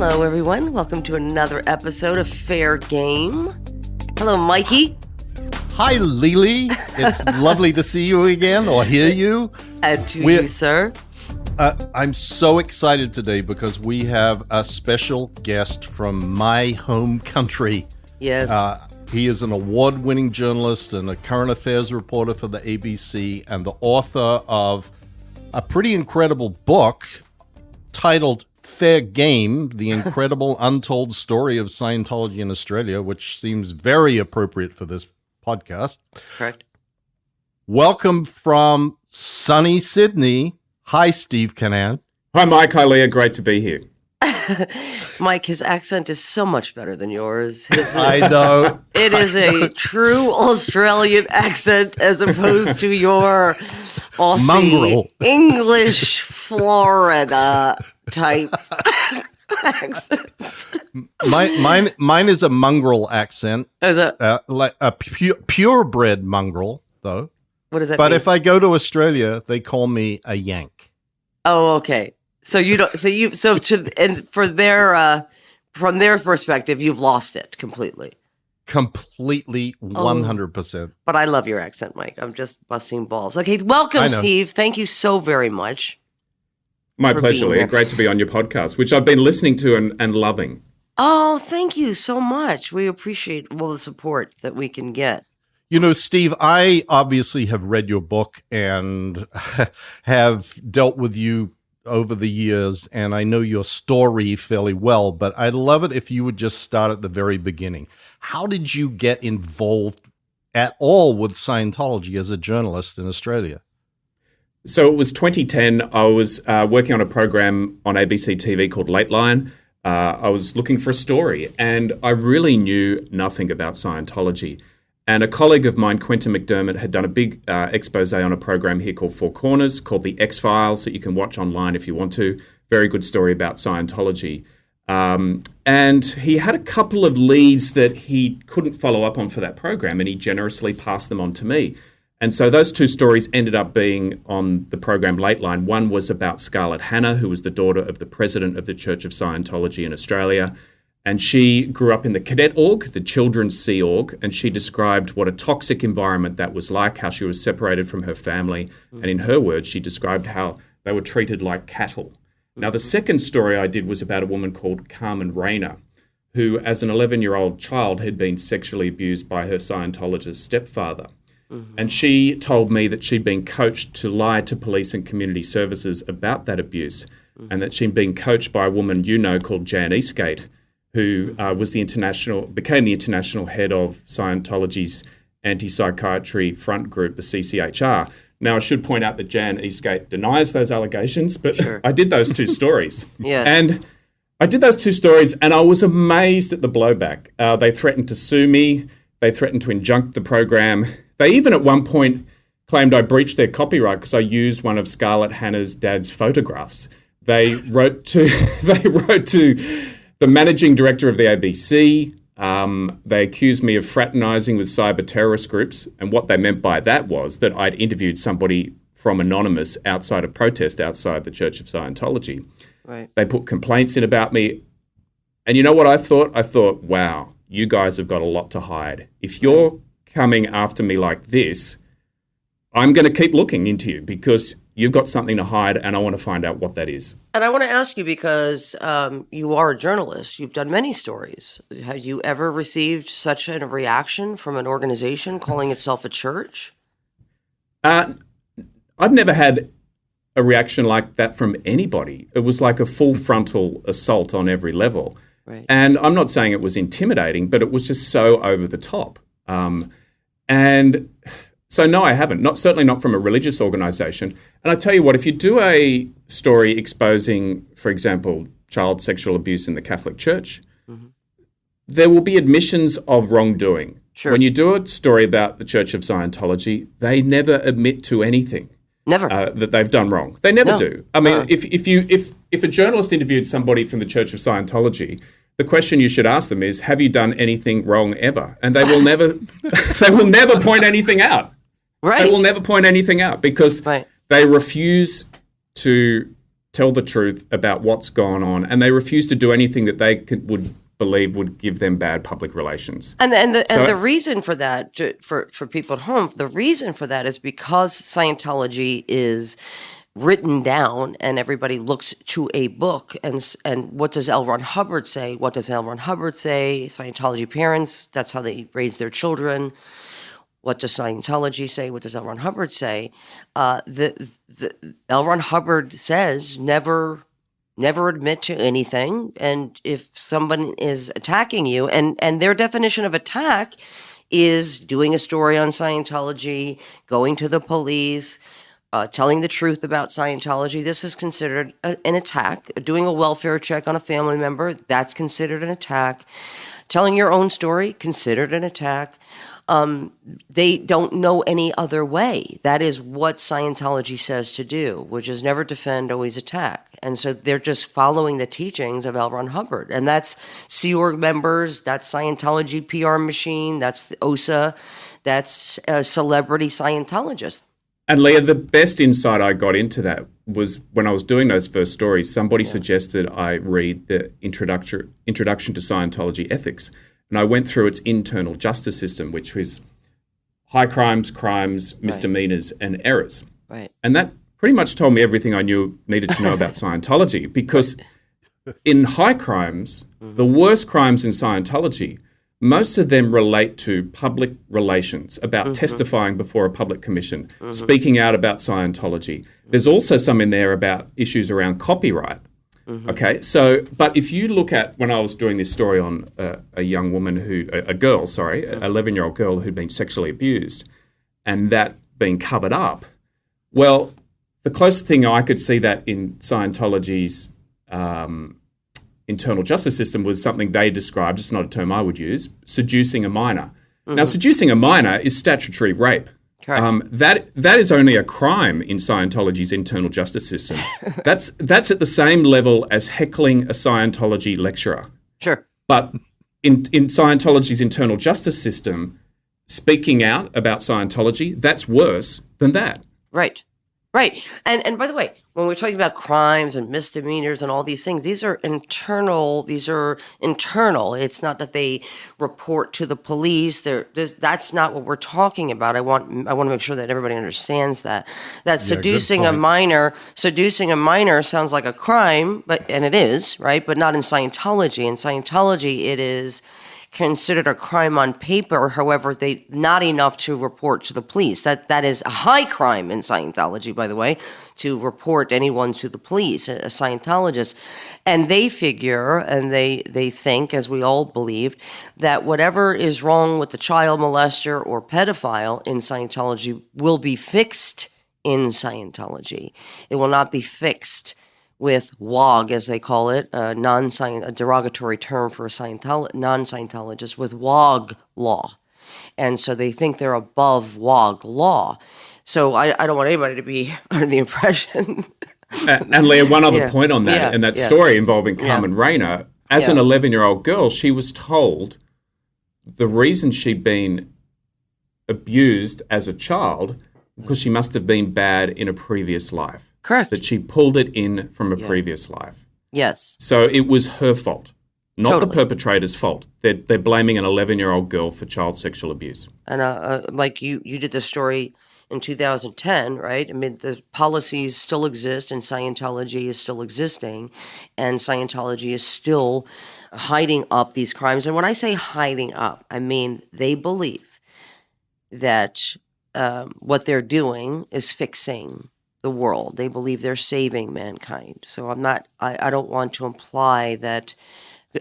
Hello, everyone. Welcome to another episode of Fair Game. Hello, Mikey. Hi, Lily. It's lovely to see you again or hear you. And to you, sir. I'm so excited today because we have a special guest from my home country. Yes. He is an award-winning journalist and a current affairs reporter for the ABC and the author of a pretty incredible book titled Fair Game, The Incredible Untold Story of Scientology in Australia, which seems very appropriate for this podcast. Correct. Welcome from sunny Sydney. Hi, Steve Cannane. Hi, Mike. Hi, Leah. Great to be here. Mike, his accent is so much better than yours. I know. It is a true Australian accent as opposed to your Aussie Mongrel. English Florida type accent. Mine is a mongrel accent. Is it? Like a purebred mongrel, though. What does that But mean? if I go to Australia, they call me a Yank. Oh, okay. So you don't. For their from their perspective, you've lost it completely. Completely, 100%. But I love your accent, Mike. I'm just busting balls. Okay, welcome, Steve. Thank you so very much. My pleasure, Leah. Great to be on your podcast, which I've been listening to and loving. Oh, thank you so much. We appreciate all the support that we can get. You know, Steve, I obviously have read your book and have dealt with you over the years, and I know your story fairly well, but I'd love it if you would just start at the very beginning. How did you get involved at all with Scientology as a journalist in Australia? So it was 2010. I was working on a program on ABC TV called Late Line. I was looking for a story, and I really knew nothing about Scientology. And a colleague of mine, Quentin McDermott, had done a big expose on a program here called Four Corners, called The X-Files, that you can watch online if you want to. Very good story about Scientology. And he had a couple of leads that he couldn't follow up on for that program, and he generously passed them on to me. And so those two stories ended up being on the program Late Line. One was about Scarlett Hannah, who was the daughter of the president of the Church of Scientology in Australia. And she grew up in the cadet org, the Children's Sea Org, and she described what a toxic environment that was like, how she was separated from her family. And in her words, she described how they were treated like cattle. Now, the second story I did was about a woman called Carmen Rayner, who, as an 11-year-old child, had been sexually abused by her Scientologist stepfather. And she told me that she'd been coached to lie to police and community services about that abuse, and that she'd been coached by a woman you know called Jan Eastgate, who became the international head of Scientology's anti-psychiatry front group, the CCHR. Now, I should point out that Jan Eastgate denies those allegations, but sure. I did those two stories. Yes. And I did those two stories, and I was amazed at the blowback. They threatened to sue me. They threatened to injunct the program. They even at one point claimed I breached their copyright because I used one of Scarlett Hannah's dad's photographs. They wrote to the managing director of the ABC. They accused me of fraternizing with cyber terrorist groups. And what they meant by that was that I'd interviewed somebody from Anonymous outside a protest outside the Church of Scientology. Right. They put complaints in about me. And you know what I thought? I thought, wow, you guys have got a lot to hide. If you're coming after me like this, I'm going to keep looking into you because you've got something to hide, and I want to find out what that is. And I want to ask you because you are a journalist. You've done many stories. Have you ever received such a reaction from an organization calling itself a church? I've never had a reaction like that from anybody. It was like a full frontal assault on every level. Right. And I'm not saying it was intimidating, but it was just so over the top. And so no, I haven't. Certainly not from a religious organization. And I tell you what, if you do a story exposing, for example, child sexual abuse in the Catholic Church, there will be admissions of wrongdoing. Sure. When you do a story about the Church of Scientology, they never admit to anything. Never. That they've done wrong. They never do. I mean, if a journalist interviewed somebody from the Church of Scientology, the question you should ask them is, have you done anything wrong ever? And they will never point anything out. Right. They will never point anything out because they refuse to tell the truth about what's gone on, and they refuse to do anything that they would believe would give them bad public relations. And the reason for that, for people at home, the reason for that is because Scientology is written down and everybody looks to a book and what does L. Ron Hubbard say? What does L. Ron Hubbard say? Scientology parents, that's how they raise their children. What does Scientology say? What does L. Ron Hubbard say? The L. Ron Hubbard says never admit to anything. And if someone is attacking you, and their definition of attack is doing a story on Scientology, going to the police, telling the truth about Scientology, this is considered an attack. Doing a welfare check on a family member, that's considered an attack. Telling your own story, considered an attack. They don't know any other way. That is what Scientology says to do, which is never defend, always attack. And so they're just following the teachings of L. Ron Hubbard. And that's Sea Org members, that's Scientology PR machine, that's the OSA, that's celebrity Scientologists. And Leah, the best insight I got into that was when I was doing those first stories, somebody suggested I read the Introduction to Scientology Ethics. And I went through its internal justice system, which was high crimes, misdemeanors, and errors. Right. And that pretty much told me everything I needed to know about Scientology, because in high crimes, the worst crimes in Scientology, most of them relate to public relations, about testifying before a public commission, speaking out about Scientology. There's also some in there about issues around copyright. Okay, so, but if you look at, when I was doing this story on a young woman a girl, 11-year-old girl who'd been sexually abused, and that being covered up, well, the closest thing I could see that in Scientology's internal justice system was something they described, it's not a term I would use, seducing a minor. Now, seducing a minor is statutory rape. That is only a crime in Scientology's internal justice system. That's at the same level as heckling a Scientology lecturer. Sure. But in Scientology's internal justice system, speaking out about Scientology, that's worse than that. Right. Right. And by the way, when we're talking about crimes and misdemeanors and all these things, these are internal. It's not that they report to the police. That's not what we're talking about. I want to make sure that everybody understands that seducing a minor sounds like a crime, and it is, right? But not in Scientology. In Scientology, it is considered a crime on paper. However, they not enough to report to the police. That is a high crime in Scientology, by the way, to report anyone to the police, a Scientologist. And they figure, and they think, as we all believed, that whatever is wrong with the child molester or pedophile in Scientology will be fixed in Scientology. It will not be fixed with WOG, as they call it, a derogatory term for a non-Scientologist, with WOG law. And so they think they're above WOG law. So I don't want anybody to be under the impression. And Leah, one other point on that, and that story involving Carmen Rayner, as an 11-year-old girl, she was told the reason she'd been abused as a child because she must have been bad in a previous life. Correct. That she pulled it in from a previous life. Yes. So it was her fault, not the perpetrator's fault. They're blaming an 11-year-old girl for child sexual abuse. And like you did the story in 2010, right? I mean, the policies still exist and Scientology is still existing, and Scientology is still hiding up these crimes. And when I say hiding up, I mean they believe that what they're doing is fixing the world. They believe they're saving mankind. So I don't want to imply that,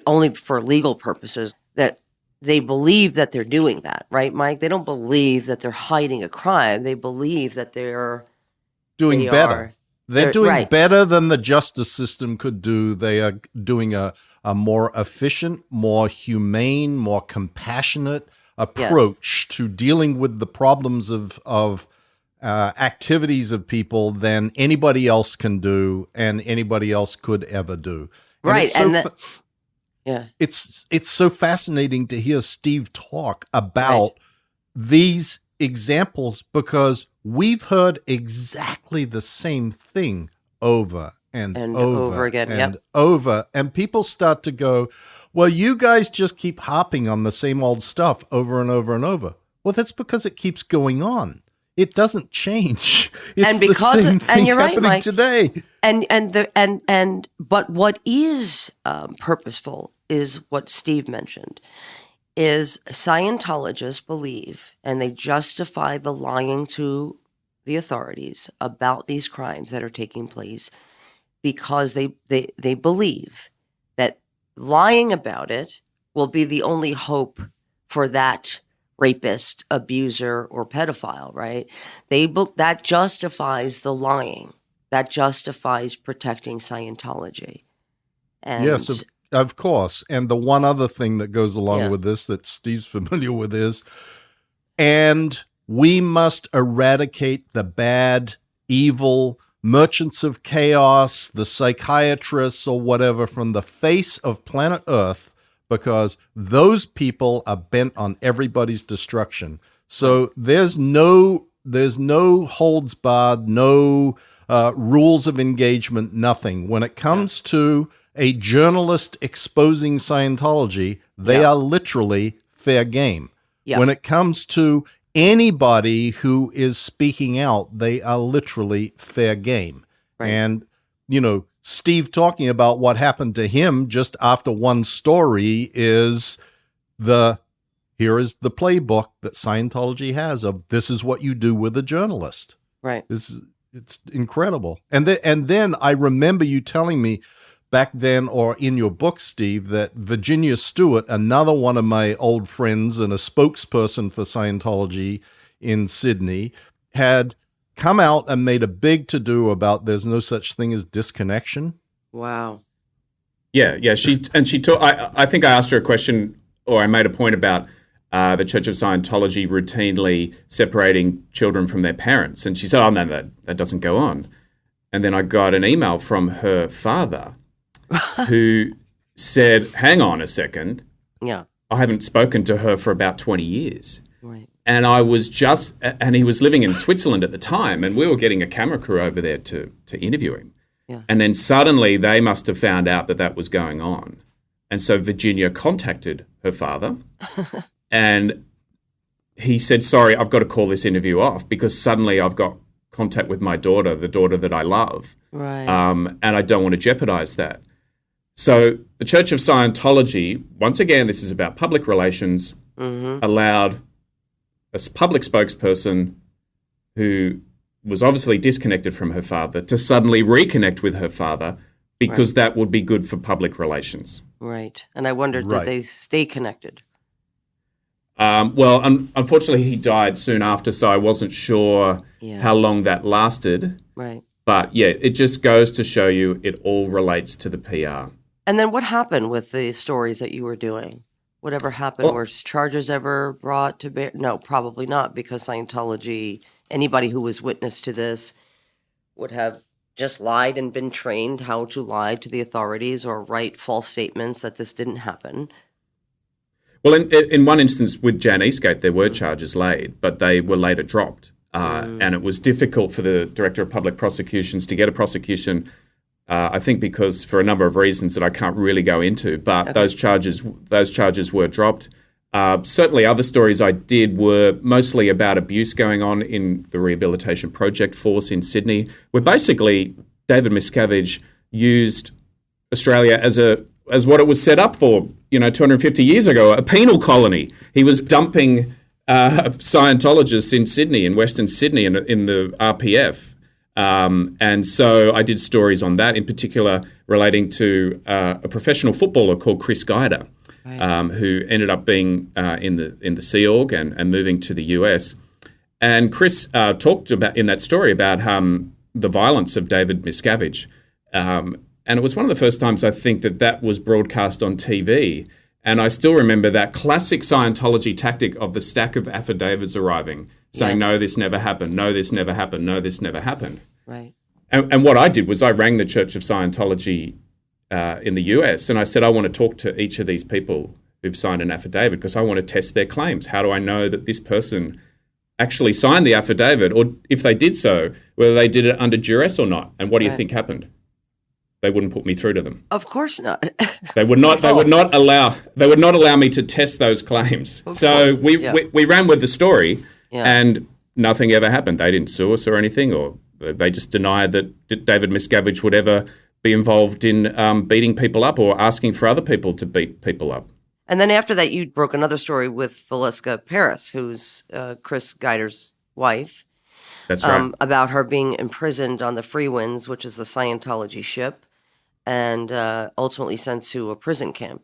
only for legal purposes, that they believe that they're doing that, right, Mike? They don't believe that they're hiding a crime. They believe that they're doing better. They're doing better than the justice system could do. They are doing a more efficient, more humane, more compassionate approach to dealing with the problems of activities of people than anybody else can do and anybody else could ever do. Right. It's so fascinating to hear Steve talk about these examples, because we've heard exactly the same thing over and And over, over again, and yep. over. And people start to go, well, you guys just keep harping on the same old stuff over and over and over. Well, that's because it keeps going on. It doesn't change. It's And because the same thing and you're right, happening Mike. today. But what is purposeful is what Steve mentioned, is Scientologists believe, and they justify the lying to the authorities about these crimes that are taking place because they believe that lying about it will be the only hope for that rapist, abuser, or pedophile, right? That justifies the lying. That justifies protecting Scientology. And Yes, of course. And the one other thing that goes along Yeah. with this that Steve's familiar with is, and we must eradicate the bad, evil, merchants of chaos, the psychiatrists or whatever from the face of planet Earth, because those people are bent on everybody's destruction. So there's no holds barred, no rules of engagement, nothing. When it comes to a journalist exposing Scientology, they are literally fair game. Yeah. When it comes to anybody who is speaking out, they are literally fair game. Right. And, you know, Steve talking about what happened to him just after one story is here is the playbook that Scientology has of this is what you do with a journalist. right. It's incredible. And then I remember you telling me back then, or in your book, Steve, that Virginia Stewart, another one of my old friends and a spokesperson for Scientology in Sydney, had come out and made a big to-do about there's no such thing as disconnection. Wow. Yeah. She taught. I think I asked her a question, or I made a point about the Church of Scientology routinely separating children from their parents, and she said, "Oh no, that doesn't go on." And then I got an email from her father, who said, "Hang on a second, Yeah. I haven't spoken to her for about 20 years." Right. And and he was living in Switzerland at the time, and we were getting a camera crew over there to interview him. Yeah. And then suddenly they must have found out that was going on. And so Virginia contacted her father and he said, "Sorry, I've got to call this interview off because suddenly I've got contact with my daughter, the daughter that I love. Right. And I don't want to jeopardize that." So the Church of Scientology, once again, this is about public relations, allowed a public spokesperson who was obviously disconnected from her father to suddenly reconnect with her father because that would be good for public relations. Right. And I wondered, Right. did they stay connected? Well, unfortunately, he died soon after, so I wasn't sure how long that lasted. Right. But yeah, it just goes to show you it all relates to the PR. And then what happened with the stories that you were doing? Whatever happened? Well- Were charges ever brought to bear? No, probably not, because Scientology, anybody who was witness to this would have just lied and been trained how to lie to the authorities or write false statements that this didn't happen. Well, in one instance with Jan Eastgate, there were charges laid, but they were later dropped. And it was difficult for the Director of Public Prosecutions to get a prosecution, I think because for a number of reasons that I can't really go into, but those charges were dropped. Certainly other stories I did were mostly about abuse going on in the Rehabilitation Project Force in Sydney, where basically David Miscavige used Australia as what it was set up for, 250 years ago, a penal colony. He was dumping Scientologists in Sydney, in Western Sydney, in the RPF. And so I did stories on that, in particular relating to a professional footballer called Chris Guider, who ended up being in the Sea Org and moving to the US. And Chris talked about in that story about the violence of David Miscavige. And it was one of the first times I think that was broadcast on TV. And I still remember that classic Scientology tactic of the stack of affidavits arriving, saying, "No, this never happened. No, this never happened. No, this never happened." Right. And what I did was I rang the Church of Scientology in the US and I said, "I want to talk to each of these people who've signed an affidavit because I want to test their claims. How do I know that this person actually signed the affidavit, or if they did so, whether they did it under duress or not? And what do you think happened?" they wouldn't put me through to them. Of course not. They would not. They would not allow me to test those claims. So we ran with the story, and nothing ever happened. They didn't sue us or anything, or they just denied that David Miscavige would ever be involved in beating people up or asking for other people to beat people up. And then after that, you broke another story with Valeska Paris, who's Chris Geider's wife. That's right. About her being imprisoned on the Free Winds, which is the Scientology ship, and ultimately sent to a prison camp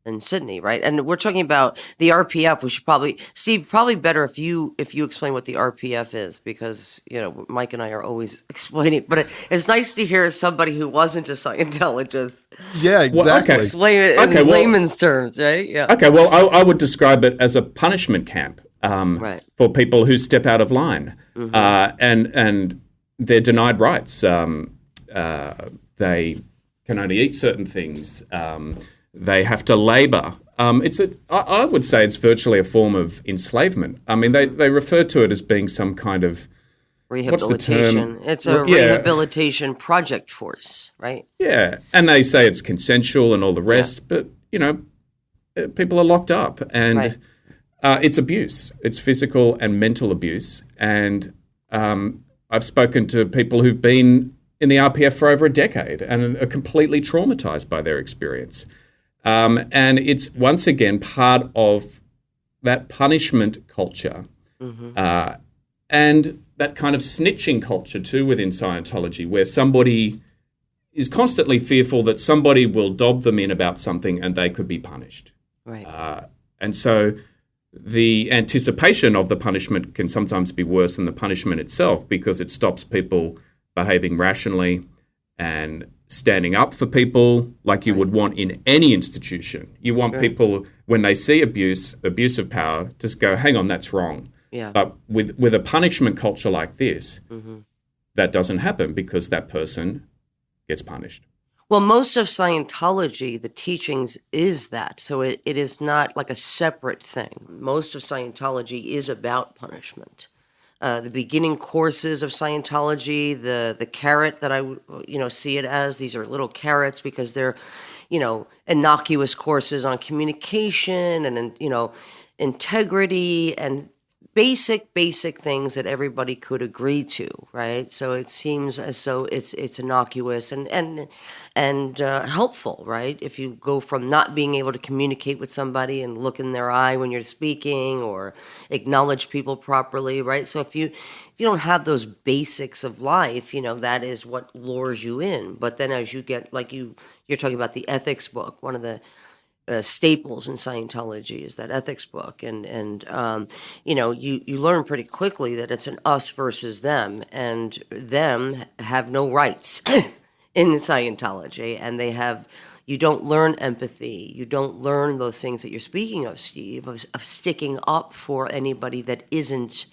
in Sydney, right? And we're talking about the RPF. We should probably, Steve, probably better if you explain what the RPF is, because Mike and I are always explaining. But it's nice to hear somebody who wasn't a Scientologist. Yeah, exactly. Explain it in layman's terms, right? Yeah. Okay. Well, I would describe it as a punishment camp. Right. For people who step out of line, and they're denied rights. They can only eat certain things. They have to labour. I would say it's virtually a form of enslavement. I mean, they refer to it as being some kind of rehabilitation. What's the term? It's a rehabilitation project force, right? Yeah, and they say it's consensual and all the rest, but people are locked up and. Right. It's abuse. It's physical and mental abuse. And I've spoken to people who've been in the RPF for over a decade and are completely traumatized by their experience. And it's, once again, part of that punishment culture and that kind of snitching culture, too, within Scientology, where somebody is constantly fearful that somebody will dob them in about something and they could be punished. Right. And so the anticipation of the punishment can sometimes be worse than the punishment itself, because it stops people behaving rationally and standing up for people like you would want in any institution. You want people, when they see abuse of power, just go, hang on, that's wrong. Yeah. But with a punishment culture like this, that doesn't happen, because that person gets punished. Well, most of Scientology, the teachings is that. So it is not like a separate thing. Most of Scientology is about punishment. The beginning courses of Scientology, the carrot that I see it as, these are little carrots because they're, innocuous courses on communication and, integrity and basic things that everybody could agree to, right? So it seems as though it's innocuous and helpful, right? If you go from not being able to communicate with somebody and look in their eye when you're speaking or acknowledge people properly, right? So if you don't have those basics of life, that is what lures you in. But then as you get, like you're talking about the ethics book, one of the staples in Scientology is that ethics book, and you learn pretty quickly that it's an us versus them, and them have no rights in Scientology, and you don't learn empathy, you don't learn those things that you're speaking of, Steve, of sticking up for anybody that isn't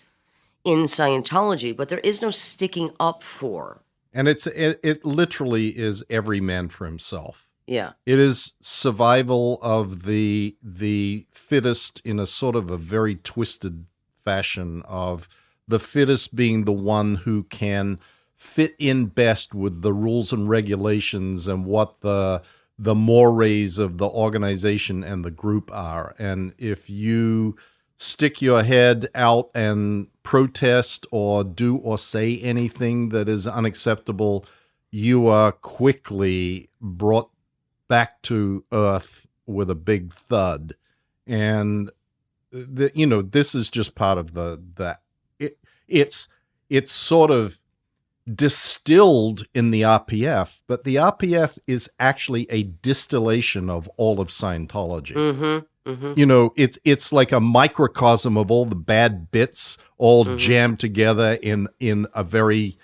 in Scientology, but there is no sticking up for. And it literally is every man for himself. Yeah. It is survival of the fittest in a sort of a very twisted fashion, of the fittest being the one who can fit in best with the rules and regulations and what the mores of the organization and the group are. And if you stick your head out and protest or do or say anything that is unacceptable, you are quickly brought back to earth with a big thud. And this is just part of it's sort of distilled in the RPF, but the RPF is actually a distillation of all of Scientology. It's like a microcosm of all the bad bits all jammed together in a very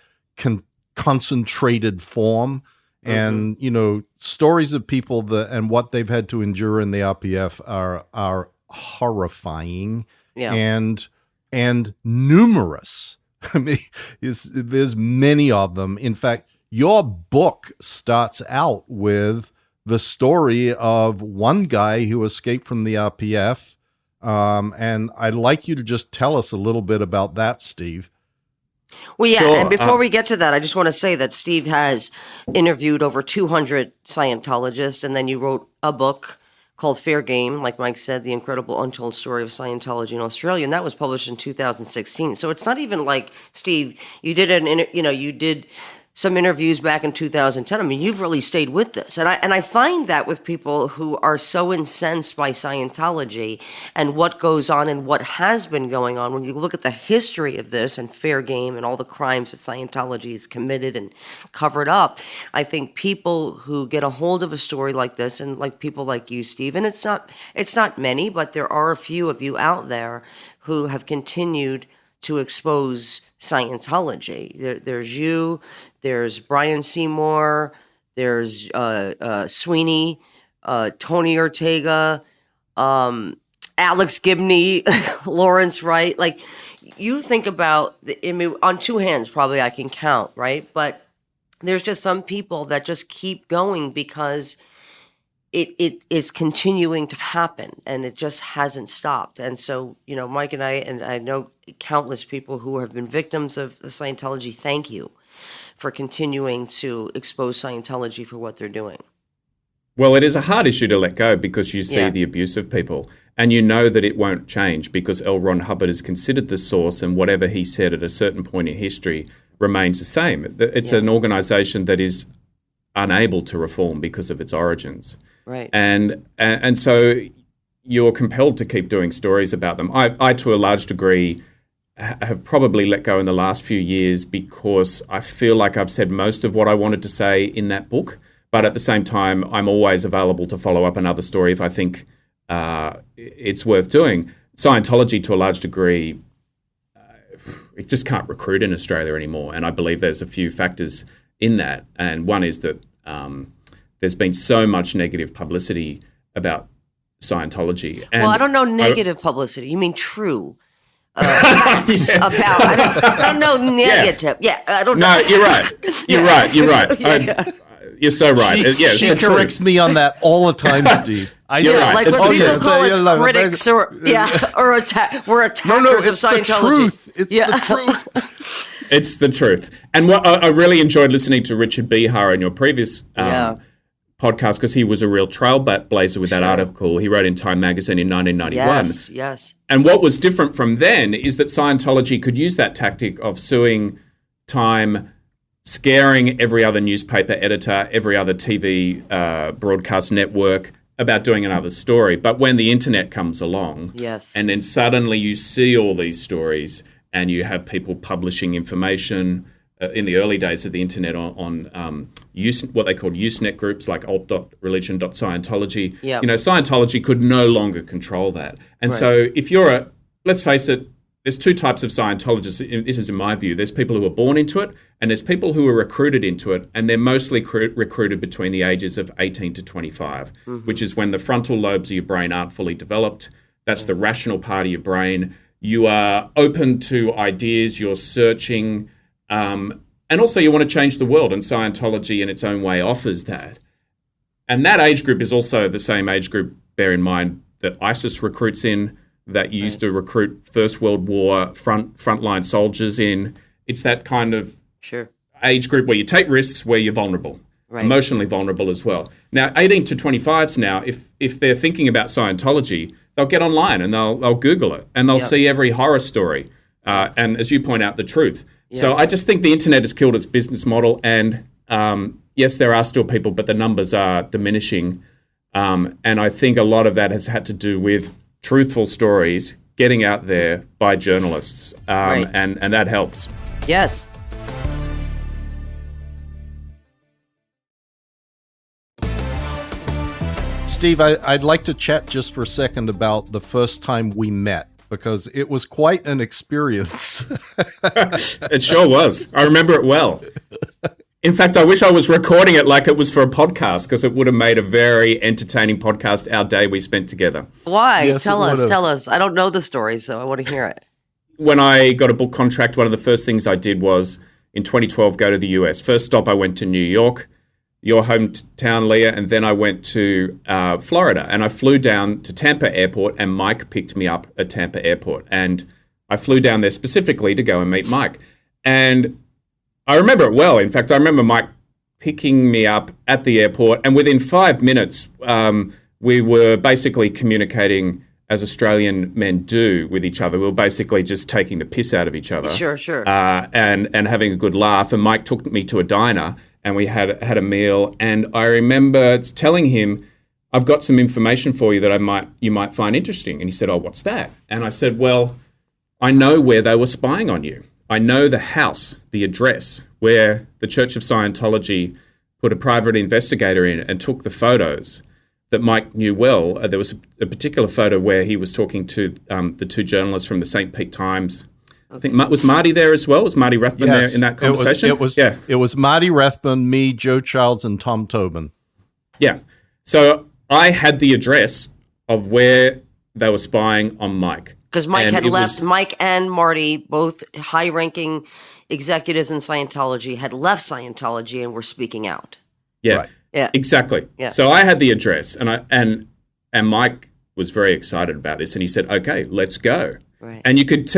concentrated form. And, stories of people and what they've had to endure in the RPF are horrifying and numerous. I mean, there's many of them. In fact, your book starts out with the story of one guy who escaped from the RPF. And I'd like you to just tell us a little bit about that, Steve. Well, yeah, Sure. and before we get to that, I just want to say that Steve has interviewed over 200 Scientologists, and then you wrote a book called Fair Game, like Mike said, The Incredible Untold Story of Scientology in Australia, and that was published in 2016. So it's not even like, Steve, you did you did some interviews back in 2010. I mean, you've really stayed with this. And I find that with people who are so incensed by Scientology and what goes on and what has been going on, when you look at the history of this and Fair Game and all the crimes that Scientology has committed and covered up, I think people who get a hold of a story like this, and like people like you, Steve, and it's not many, but there are a few of you out there who have continued to expose Scientology. There's you, there's Brian Seymour, there's Sweeney, Tony Ortega, Alex Gibney, Lawrence Wright. Like, you think about, on two hands probably I can count, right? But there's just some people that just keep going because it is continuing to happen, and it just hasn't stopped. And so, Mike and I know countless people who have been victims of Scientology, thank you for continuing to expose Scientology for what they're doing. Well, it is a hard issue to let go because you see the abuse of people, and you know that it won't change because L. Ron Hubbard is considered the source, and whatever he said at a certain point in history remains the same. It's an organization that is unable to reform because of its origins. Right. And so you're compelled to keep doing stories about them. I to a large degree, have probably let go in the last few years because I feel like I've said most of what I wanted to say in that book. But at the same time, I'm always available to follow up another story if I think it's worth doing. Scientology, to a large degree, it just can't recruit in Australia anymore. And I believe there's a few factors in that. And one is that there's been so much negative publicity about Scientology. And I don't know negative publicity. You mean true? I don't know negative. I don't know. No, you're right. You're right. You're so right. She corrects me on that all the time, Steve. You're right. Like when people call us critics or we're attackers of Scientology. It's the truth. It's the truth. And what I really enjoyed listening to Richard Behar in your previous podcast, because he was a real trailblazer with that article he wrote in Time magazine in 1991. Yes. And what was different from then is that Scientology could use that tactic of suing Time, scaring every other newspaper editor, every other TV broadcast network about doing another story. But when the internet comes along, and then suddenly you see all these stories and you have people publishing information in the early days of the internet on what they called Usenet groups like alt.religion.scientology. Scientology could no longer control that. And so if you're let's face it, there's two types of Scientologists. This is in my view. There's people who are born into it, and there's people who are recruited into it, and they're mostly recruited between the ages of 18 to 25, which is when the frontal lobes of your brain aren't fully developed. That's the rational part of your brain. You are open to ideas, you're searching, and also you want to change the world, and Scientology in its own way offers that. And that age group is also the same age group, bear in mind, that ISIS recruits in, that used to recruit First World War frontline soldiers in. It's that kind of age group where you take risks, where you're vulnerable, emotionally vulnerable as well. Now, 18 to 25s now, if they're thinking about Scientology, they'll get online and they'll Google it, and they'll see every horror story. And as you point out, the truth. So I just think the internet has killed its business model, and yes, there are still people, but the numbers are diminishing. And I think a lot of that has had to do with truthful stories getting out there by journalists, and that helps. Yes. Steve, I'd like to chat just for a second about the first time we met, because it was quite an experience. It sure was. I remember it well. In fact, I wish I was recording it like it was for a podcast, because it would have made a very entertaining podcast, our day we spent together. Why? Yes, tell us. I don't know the story, so I want to hear it. When I got a book contract, one of the first things I did was, in 2012, go to the US. First stop, I went to New York, your hometown, Leah, and then I went to Florida. And I flew down to Tampa Airport, and Mike picked me up at Tampa Airport. And I flew down there specifically to go and meet Mike. And I remember it well. In fact, I remember Mike picking me up at the airport, and within 5 minutes, we were basically communicating as Australian men do with each other. We were basically just taking the piss out of each other. Sure. And having a good laugh. And Mike took me to a diner, and we had a meal. And I remember telling him, I've got some information for you that you might find interesting. And he said, oh, what's that? And I said, well, I know where they were spying on you. I know the house, the address, where the Church of Scientology put a private investigator in and took the photos that Mike knew well. There was a particular photo where he was talking to the two journalists from the St. Pete Times. I think, was Marty there as well? Was Marty Rathbun there in that conversation? It was Marty Rathbun, me, Joe Childs, and Tom Tobin. Yeah. So I had the address of where they were spying on Mike. Because Mike had left, Mike and Marty, both high-ranking executives in Scientology, had left Scientology and were speaking out. Yeah. Right. Yeah. Exactly. Yeah. So I had the address, and Mike was very excited about this, and he said, "Okay, let's go." Right. And you could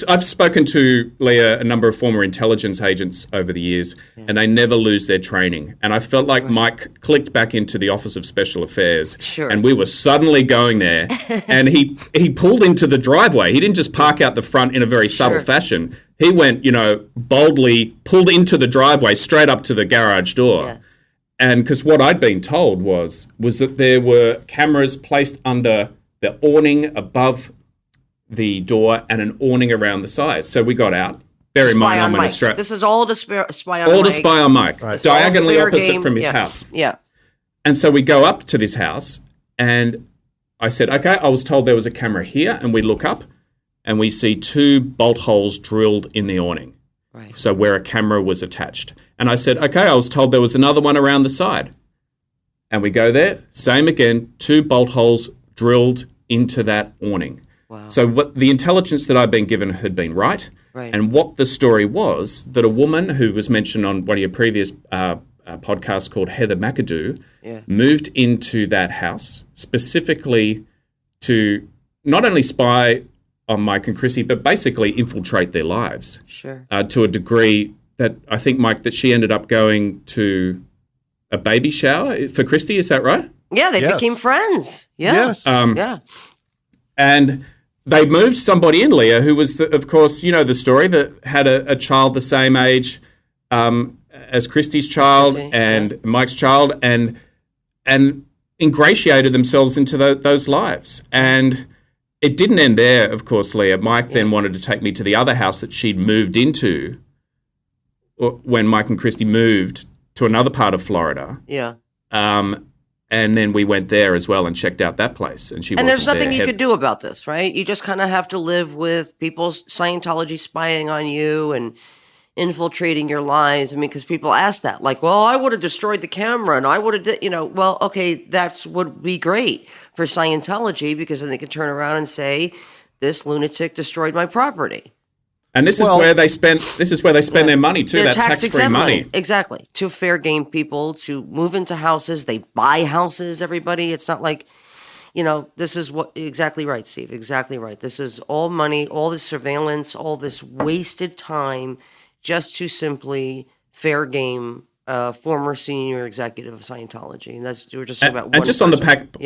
I've spoken to Leah, a number of former intelligence agents over the years, and they never lose their training. And I felt like Mike clicked back into the Office of Special Affairs, and we were suddenly going there. And he pulled into the driveway. He didn't just park out the front in a very subtle fashion. He went, boldly pulled into the driveway straight up to the garage door. Yeah. And because what I'd been told was that there were cameras placed under the awning above the door and an awning around the side. So we got out. Bear in mind, I'm an Australian. This is all to spy on Mike. All to spy on Mike. Right. Diagonally opposite from his house. Yeah. And so we go up to this house, and I said, okay, I was told there was a camera here, and we look up, and we see 2 bolt holes drilled in the awning. Right. So where a camera was attached. And I said, okay, I was told there was another one around the side. And we go there, same again, 2 bolt holes drilled into that awning. Wow. So what the intelligence that I've been given had been right. And what the story was, that a woman who was mentioned on one of your previous podcasts called Heather McAdoo moved into that house specifically to not only spy on Mike and Chrissy, but basically infiltrate their lives. Sure. To a degree that I think, Mike, that she ended up going to a baby shower for Christy. Is that right? Yeah, they became friends. Yeah. Yes. Yeah. And they moved somebody in, Leah, who was, of course, you know the story, that had a child the same age as Christy's child and Mike's child, and ingratiated themselves into those lives. And it didn't end there, of course, Leah. Mike then wanted to take me to the other house that she'd moved into when Mike and Christy moved to another part of Florida. Yeah. And then we went there as well and checked out that place. And there's nothing you could do about this, right? You just kind of have to live with people's Scientology spying on you and infiltrating your lives. I mean, because people ask that, like, well, I would have destroyed the camera and I would have, well, okay, that's would be great for Scientology, because then they can turn around and say, this lunatic destroyed my property. And this is where they spend their money too, that tax-free money. Exactly. To fair game people, to move into houses, they buy houses, everybody. It's not like, this is exactly right, Steve. Exactly right. This is all money, all this surveillance, all this wasted time just to simply fair game former senior executive of Scientology. And we're just talking about one just person.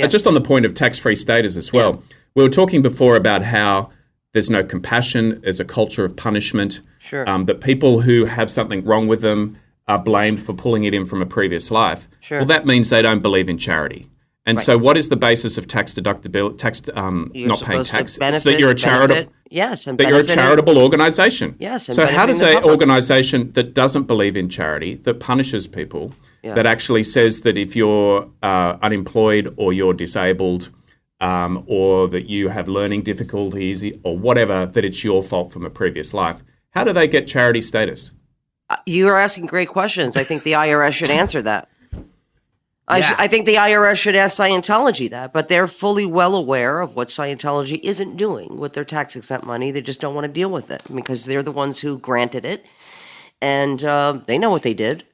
Just on the point of tax-free status as well. Yeah. We were talking before about how there's no compassion. There's a culture of punishment. Sure. That people who have something wrong with them are blamed for pulling it in from a previous life. Sure. Well, that means they don't believe in charity. And so what is the basis of tax deductibility, not paying tax? It's that you're a charitable. Yes, and that you're a charitable organization. Yes. And so how does an organization that doesn't believe in charity, that punishes people, that actually says that if you're unemployed or you're disabled, or that you have learning difficulties or whatever, that it's your fault from a previous life, how do they get charity status? You are asking great questions. I think the IRS should answer that. I think the IRS should ask Scientology that, but they're fully well aware of what Scientology isn't doing with their tax-exempt money. They just don't want to deal with it because they're the ones who granted it, and they know what they did.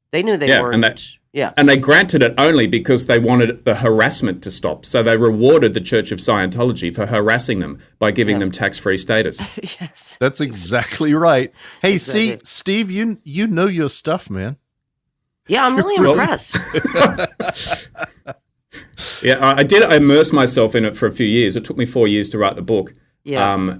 They knew they weren't Yeah. And they granted it only because they wanted the harassment to stop. So they rewarded the Church of Scientology for harassing them by giving them tax-free status. Yes. That's exactly right. Hey, Exactly. see, Steve, you know your stuff, man. Yeah, I'm really impressed. Yeah, I did immerse myself in it for a few years. It took me 4 years to write the book. Yeah.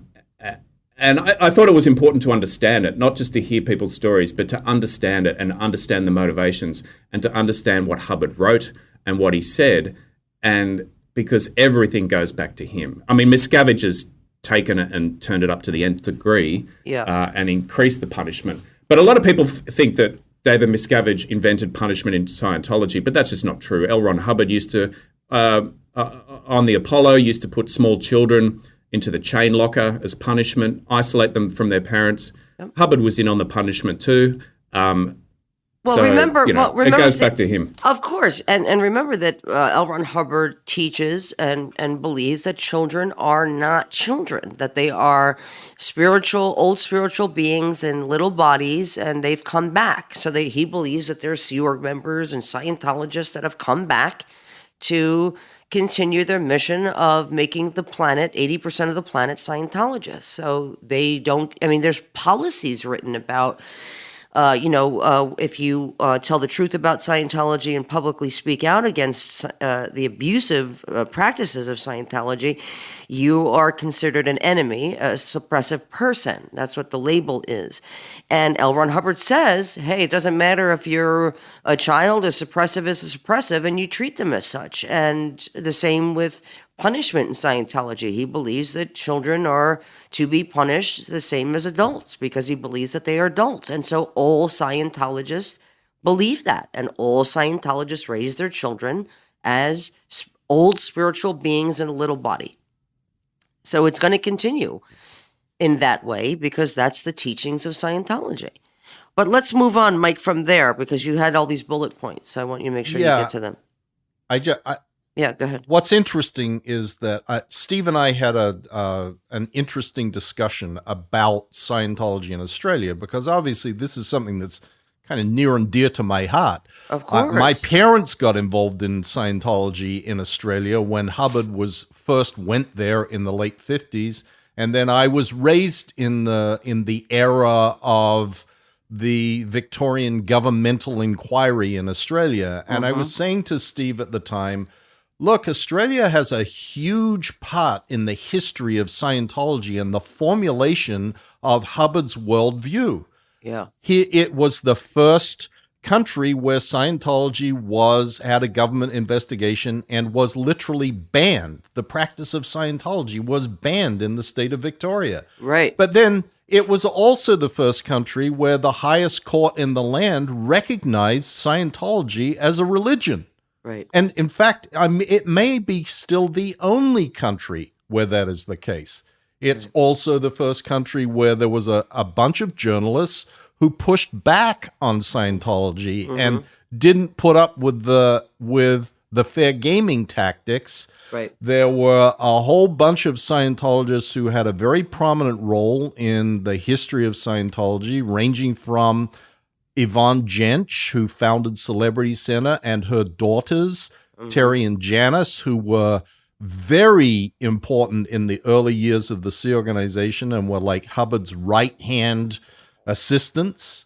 And I thought it was important to understand it, not just to hear people's stories, but to understand it and understand the motivations and to understand what Hubbard wrote and what he said. And because everything goes back to him. I mean, Miscavige has taken it and turned it up to the nth degree and increased the punishment. But a lot of people think that David Miscavige invented punishment in Scientology, but that's just not true. L. Ron Hubbard used to, on the Apollo, used to put small children into the chain locker as punishment, isolate them from their parents. Yep. Hubbard was in on the punishment too. Remember, it goes back to him. Of course. And remember that L. Ron Hubbard teaches and believes that children are not children, that they are old spiritual beings in little bodies, and they've come back. So he believes that there's Sea Org members and Scientologists that have come back to continue their mission of making the planet, 80% of the planet, Scientologists. So there's policies written about, if you tell the truth about Scientology and publicly speak out against the abusive practices of Scientology, you are considered an enemy, a suppressive person. That's what the label is. And L. Ron Hubbard says, hey, it doesn't matter if you're a child, as suppressive is a suppressive, and you treat them as such. And the same with punishment in Scientology. He believes that children are to be punished the same as adults because he believes that they are adults. And so all Scientologists believe that. And all Scientologists raise their children as old spiritual beings in a little body. So it's going to continue in that way because that's the teachings of Scientology. But let's move on, Mike, from there because you had all these bullet points. So I want you to make sure you get to them. Yeah, go ahead. What's interesting is that Steve and I had an interesting discussion about Scientology in Australia because obviously this is something that's kind of near and dear to my heart. Of course. My parents got involved in Scientology in Australia when Hubbard first went there in the late 50s, and then I was raised in the era of the Victorian governmental inquiry in Australia. And I was saying to Steve at the time, look, Australia has a huge part in the history of Scientology and the formulation of Hubbard's worldview. Yeah. It was the first country where Scientology had a government investigation and was literally banned. The practice of Scientology was banned in the state of Victoria. Right. But then it was also the first country where the highest court in the land recognized Scientology as a religion. Right. And in fact, it may be still the only country where that is the case. It's also the first country where there was a bunch of journalists who pushed back on Scientology and didn't put up with the fair gaming tactics. Right. There were a whole bunch of Scientologists who had a very prominent role in the history of Scientology, ranging from Yvonne Jench, who founded Celebrity Center, and her daughters, Terry and Janice, who were very important in the early years of the Sea organization and were like Hubbard's right-hand assistants.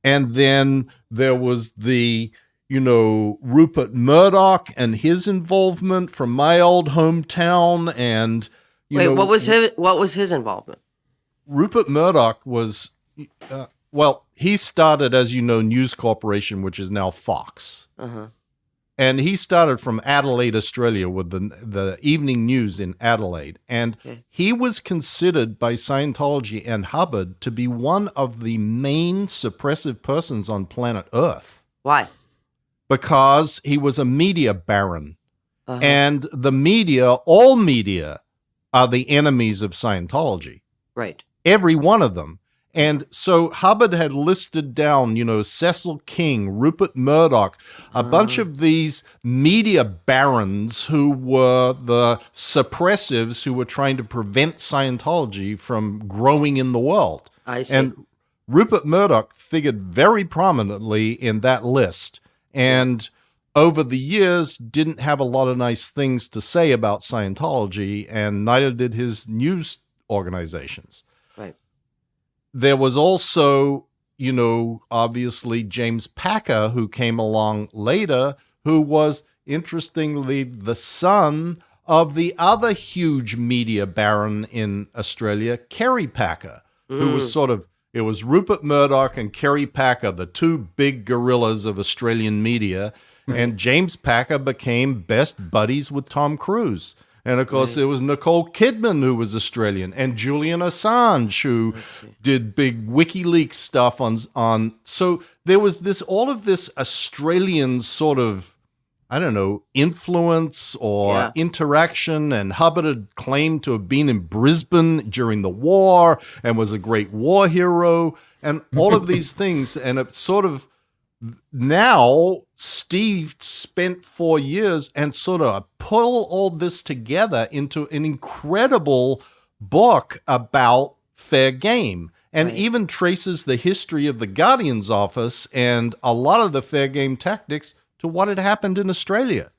And then there was the, Rupert Murdoch and his involvement from my old hometown. And what was his involvement? Rupert Murdoch was, he started, as you know, News Corporation, which is now Fox. And he started from Adelaide, Australia, with the evening news in Adelaide. And he was considered by Scientology and Hubbard to be one of the main suppressive persons on planet Earth. Why? Because he was a media baron. And the media, all media, are the enemies of Scientology. Right. Every one of them. And so Hubbard had listed down, Cecil King, Rupert Murdoch, a bunch of these media barons who were the suppressives who were trying to prevent Scientology from growing in the world. I see. And Rupert Murdoch figured very prominently in that list. and over the years didn't have a lot of nice things to say about Scientology, and neither did his news organizations. Right. There was also, obviously James Packer, who came along later, who was, interestingly, the son of the other huge media baron in Australia, Kerry Packer, who was it was Rupert Murdoch and Kerry Packer, the two big gorillas of Australian media. And James Packer became best buddies with Tom Cruise. And, of course, there was Nicole Kidman, who was Australian, and Julian Assange, who did big WikiLeaks stuff on. So there was all of this Australian sort of, I don't know, influence or interaction. And Hubbard had claimed to have been in Brisbane during the war and was a great war hero and all of these things. And it sort of, now Steve spent 4 years and sort of pull all this together into an incredible book about fair game, and even traces the history of the Guardian's office and a lot of the fair game tactics to what had happened in Australia.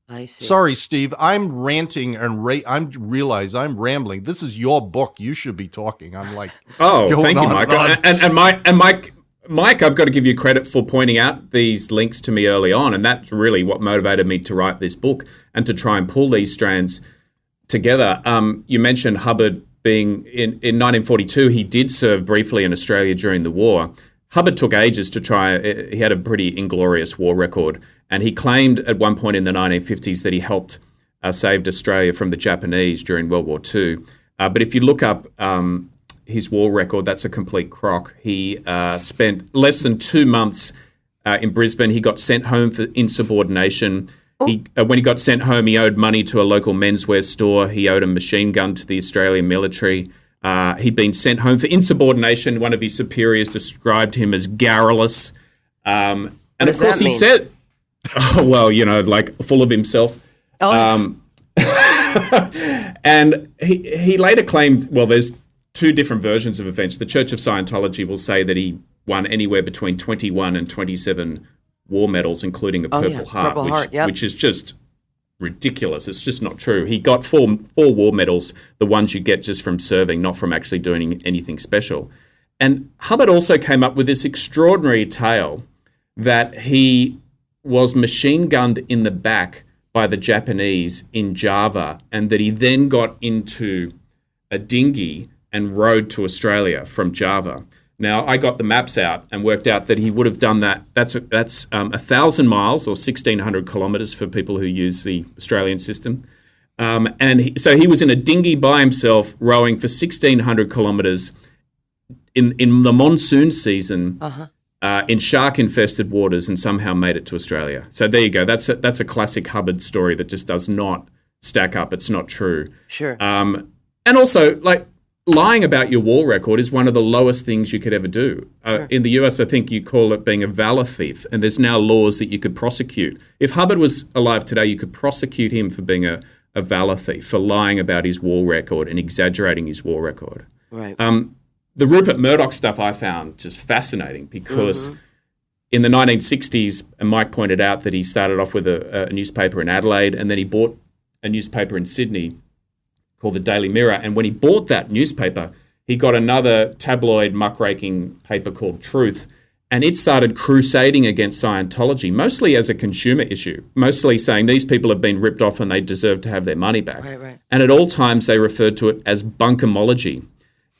I see. Sorry, Steve, I'm ranting and I realize I'm rambling. This is your book. You should be talking. I'm like, thank you, Mike. And Mike, I've got to give you credit for pointing out these links to me early on, and that's really what motivated me to write this book and to try and pull these strands together. You mentioned Hubbard being in 1942. He did serve briefly in Australia during the war. Hubbard took ages to try. He had a pretty inglorious war record, and he claimed at one point in the 1950s that he helped saved Australia from the Japanese during World War II. But if you look up his war record, that's a complete crock. He spent less than 2 months in Brisbane. He got sent home for insubordination. When he got sent home, he owed money to a local menswear store. He owed a machine gun to the Australian military. He'd been sent home for insubordination. One of his superiors described him as garrulous. And of course he said, like full of himself. And he later claimed, there's two different versions of events. The Church of Scientology will say that he won anywhere between 21 and 27 war medals, including a Purple Heart, which is just ridiculous. It's just not true. He got four war medals, the ones you get just from serving, not from actually doing anything special. And Hubbard also came up with this extraordinary tale that he was machine gunned in the back by the Japanese in Java, and that he then got into a dinghy and rode to Australia from Java. Now, I got the maps out and worked out that he would have done that. That's 1,000 miles or 1,600 kilometres for people who use the Australian system. So he was in a dinghy by himself rowing for 1,600 kilometres in the monsoon season in shark-infested waters, and somehow made it to Australia. So there you go. That's a classic Hubbard story that just does not stack up. It's not true. Sure. And also, lying about your war record is one of the lowest things you could ever do. Sure. In the US, I think you call it being a valor thief, and there's now laws that you could prosecute. If Hubbard was alive today, you could prosecute him for being a valor thief, for lying about his war record and exaggerating his war record. Right. The Rupert Murdoch stuff I found just fascinating because in the 1960s, and Mike pointed out that he started off with a newspaper in Adelaide, and then he bought a newspaper in Sydney called the Daily Mirror. And when he bought that newspaper, he got another tabloid muckraking paper called Truth, and it started crusading against Scientology, mostly as a consumer issue, mostly saying these people have been ripped off and they deserve to have their money back. Right. And at all times they referred to it as bunkumology.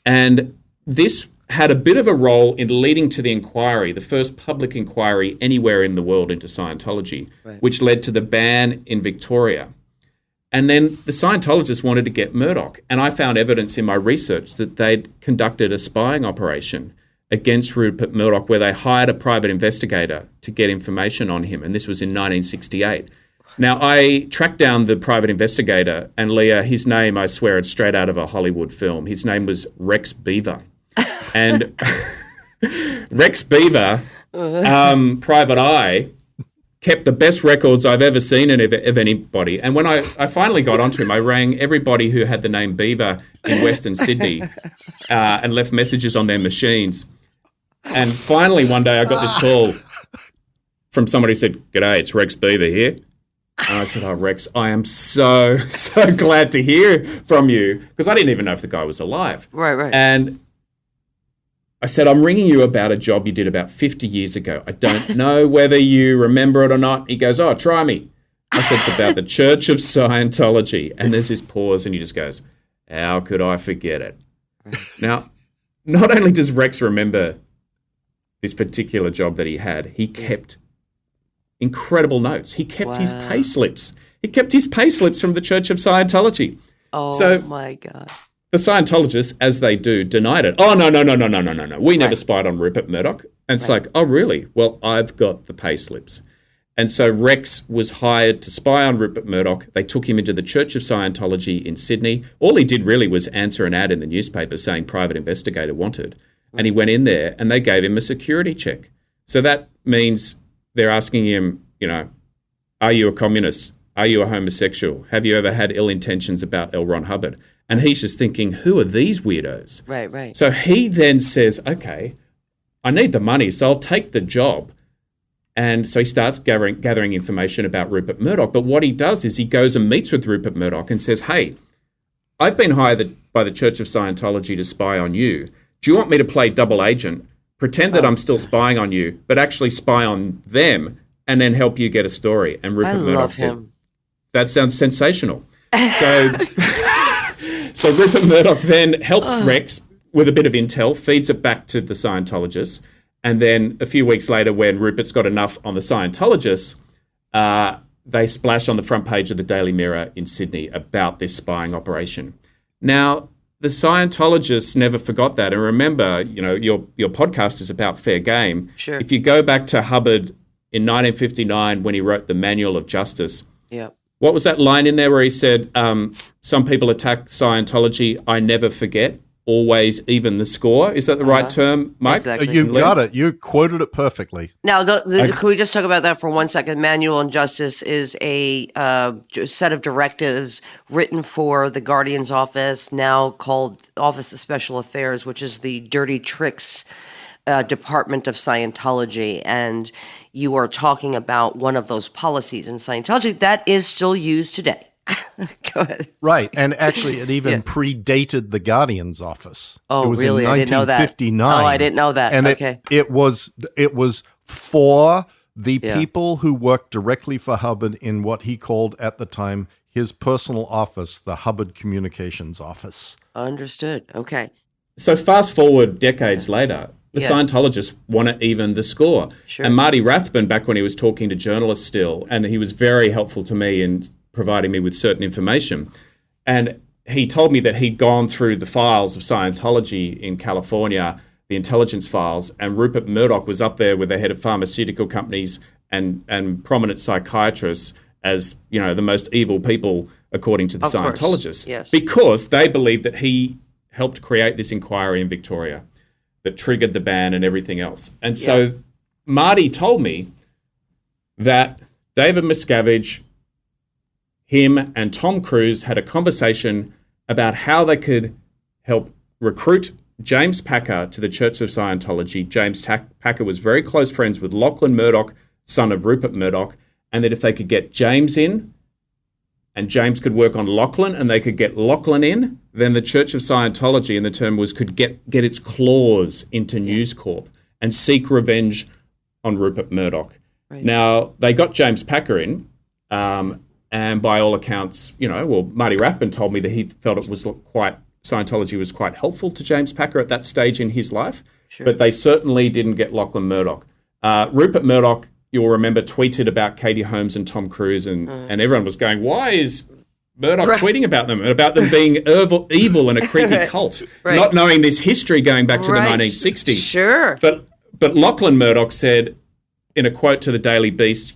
And this had a bit of a role in leading to the inquiry, the first public inquiry anywhere in the world into Scientology, which led to the ban in Victoria. And then the Scientologists wanted to get Murdoch. And I found evidence in my research that they'd conducted a spying operation against Rupert Murdoch where they hired a private investigator to get information on him. And this was in 1968. Now, I tracked down the private investigator, and Leah, his name, I swear it's straight out of a Hollywood film. His name was Rex Beaver. And Rex Beaver, Private Eye, kept the best records I've ever seen of anybody. And when I finally got onto him, I rang everybody who had the name Beaver in Western Sydney and left messages on their machines. And finally, one day I got this call from somebody who said, "G'day, it's Rex Beaver here." And I said, "Oh, Rex, I am so, so glad to hear from you," because I didn't even know if the guy was alive. Right. And I said, "I'm ringing you about a job you did about 50 years ago. I don't know whether you remember it or not." He goes, "Oh, try me." I said, "It's about the Church of Scientology." And there's this pause, and he just goes, "How could I forget it?" Now, not only does Rex remember this particular job that he had, he kept incredible notes. He kept his pay slips. He kept his pay slips from the Church of Scientology. Oh, my God. The Scientologists, as they do, denied it. "Oh, no. We never spied on Rupert Murdoch." And it's like, "Oh, really? Well, I've got the pay slips." And so Rex was hired to spy on Rupert Murdoch. They took him into the Church of Scientology in Sydney. All he did really was answer an ad in the newspaper saying private investigator wanted. And he went in there and they gave him a security check. So that means they're asking him, "Are you a communist? Are you a homosexual? Have you ever had ill intentions about L. Ron Hubbard?" And he's just thinking, who are these weirdos? Right. So he then says, "Okay, I need the money, so I'll take the job." And so he starts gathering information about Rupert Murdoch. But what he does is he goes and meets with Rupert Murdoch and says, "Hey, I've been hired by the Church of Scientology to spy on you. Do you want me to play double agent, pretend that I'm still spying on you, but actually spy on them and then help you get a story?" And Rupert Murdoch said, "That sounds sensational." So Rupert Murdoch then helps Rex with a bit of intel, feeds it back to the Scientologists. And then a few weeks later, when Rupert's got enough on the Scientologists, they splash on the front page of the Daily Mirror in Sydney about this spying operation. Now, the Scientologists never forgot that. And remember, your podcast is about fair game. Sure. If you go back to Hubbard in 1959 when he wrote the Manual of Justice, what was that line in there where he said, "Some people attack Scientology, I never forget. Always even the score." Is that the right term, Mike? Exactly. You got it. You quoted it perfectly. Now, can we just talk about that for 1 second? Manual on Justice is a set of directives written for the Guardian's Office, now called Office of Special Affairs, which is the dirty tricks department of Scientology. And you are talking about one of those policies in Scientology that is still used today. Go ahead. Right. And actually, it even predated the Guardian's office. Oh, it was really? In 1959. I didn't know that. And okay. it was for the people who worked directly for Hubbard in what he called at the time his personal office, the Hubbard Communications Office. Understood. Okay. So fast forward decades later, the Scientologists want to even the score. Sure. And Marty Rathbun, back when he was talking to journalists still, and he was very helpful to me in providing me with certain information. And he told me that he'd gone through the files of Scientology in California, the intelligence files, and Rupert Murdoch was up there with the head of pharmaceutical companies and prominent psychiatrists as, the most evil people according to the Scientologists. Yes. Because they believed that he helped create this inquiry in Victoria that triggered the ban and everything else. And so Marty told me that David Miscavige, him and Tom Cruise had a conversation about how they could help recruit James Packer to the Church of Scientology. James Packer was very close friends with Lachlan Murdoch, son of Rupert Murdoch, and that if they could get James in and James could work on Lachlan and they could get Lachlan in, then the Church of Scientology, and the term was, could get its claws into News Corp and seek revenge on Rupert Murdoch. Right. Now, they got James Packer in, and by all accounts, Marty Rathbun told me that he felt Scientology was quite helpful to James Packer at that stage in his life, but they certainly didn't get Lachlan Murdoch. Rupert Murdoch, you'll remember, tweeted about Katie Holmes and Tom Cruise, and everyone was going, why is Murdoch tweeting about them being evil and a creepy cult, not knowing this history going back to the 1960s. Sure. But Lachlan Murdoch said in a quote to the Daily Beast,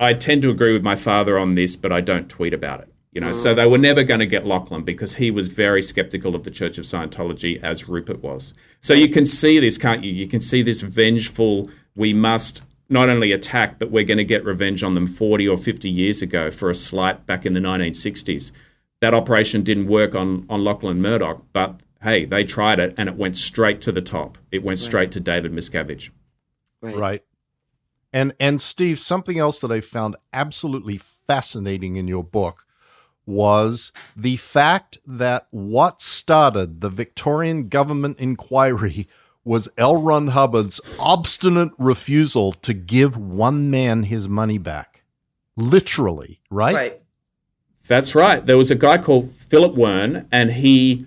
I tend to agree with my father on this, but I don't tweet about it. So they were never going to get Lachlan because he was very skeptical of the Church of Scientology, as Rupert was. So you can see this, can't you? You can see this vengeful, we must not only attack, but we're going to get revenge on them 40 or 50 years ago for a slight back in the 1960s. That operation didn't work on Lachlan Murdoch, but hey, they tried it and it went straight to the top. It went straight to David Miscavige. Right. And Steve, something else that I found absolutely fascinating in your book was the fact that what started the Victorian government inquiry was L. Ron Hubbard's obstinate refusal to give one man his money back. Literally, right? Right. That's right. There was a guy called Philip Wern, and he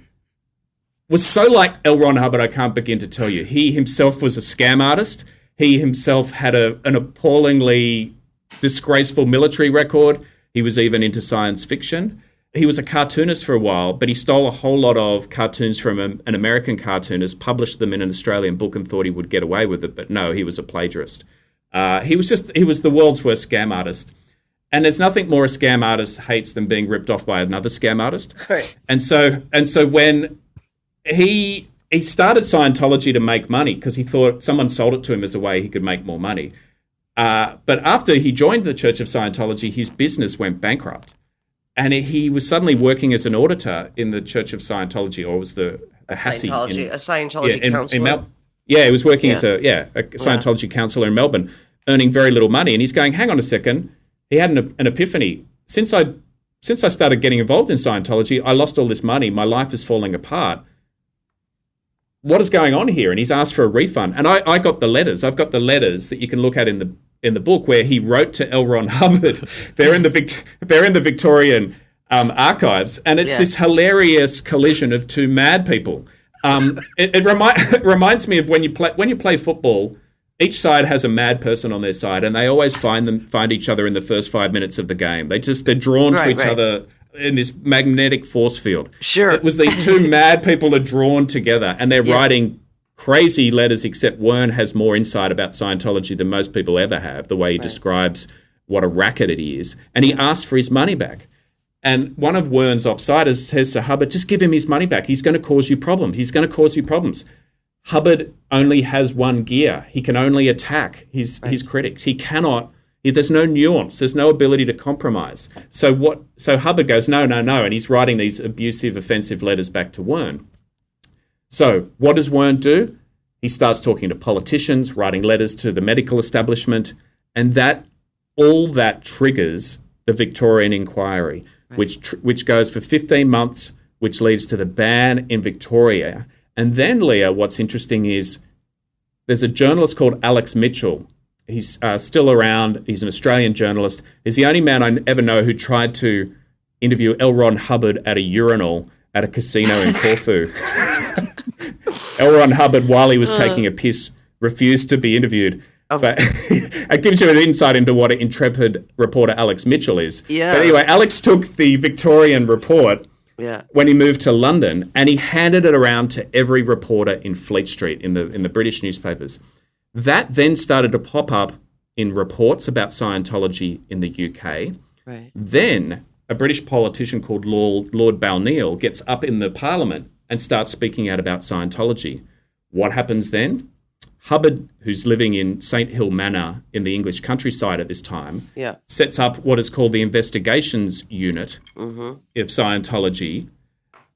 was so like L. Ron Hubbard, I can't begin to tell you. He himself was a scam artist. He himself had an appallingly disgraceful military record. He was even into science fiction. He was a cartoonist for a while, but he stole a whole lot of cartoons from an American cartoonist, published them in an Australian book, and thought he would get away with it. But no, he was a plagiarist. He was the world's worst scam artist. And there's nothing more a scam artist hates than being ripped off by another scam artist. Right. And so when he started Scientology to make money, because he thought someone sold it to him as a way he could make more money. But after he joined the Church of Scientology, his business went bankrupt. And he was suddenly working as an auditor in the Church of Scientology, or was the HASI. A Scientology counselor. He was working as a Scientology counselor in Melbourne, earning very little money. And he's going, hang on a second. He had an epiphany. Since I started getting involved in Scientology, I lost all this money. My life is falling apart. What is going on here? And he's asked for a refund. And I got the letters. I've got the letters that you can look at in the book where he wrote to L. Ron Hubbard. They're in the Victorian archives, and it's this hilarious collision of two mad people. It reminds me of when you play football. Each side has a mad person on their side, and they always find each other in the first 5 minutes of the game. They're drawn to each other in this magnetic force field. Sure. It was these two mad people are drawn together, and they're writing crazy letters, except Wern has more insight about Scientology than most people ever have, the way he describes what a racket it is. And he asks for his money back. And one of Wern's offsiders says to Hubbard, just give him his money back. He's going to cause you problems. He's going to cause you problems. Hubbard only has one gear. He can only attack his critics. He cannot. There's no nuance. There's no ability to compromise. So Hubbard goes, no, and he's writing these abusive, offensive letters back to Wern. So what does Wern do? He starts talking to politicians, writing letters to the medical establishment, and all that triggers the Victorian inquiry, which goes for 15 months, which leads to the ban in Victoria. And then, Leah, what's interesting is there's a journalist called Alex Mitchell. He's still around. He's an Australian journalist. He's the only man I ever know who tried to interview L. Ron Hubbard at a urinal at a casino in Corfu. L. Ron Hubbard, while he was taking a piss, refused to be interviewed. But it gives you an insight into what an intrepid reporter Alex Mitchell is. Yeah. But anyway, Alex took the Victorian report when he moved to London, and he handed it around to every reporter in Fleet Street in the British newspapers. That then started to pop up in reports about Scientology in the UK. Right. Then a British politician called Lord Balneil gets up in the Parliament and starts speaking out about Scientology. What happens then? Hubbard, who's living in St Hill Manor in the English countryside at this time, sets up what is called the investigations unit of Scientology,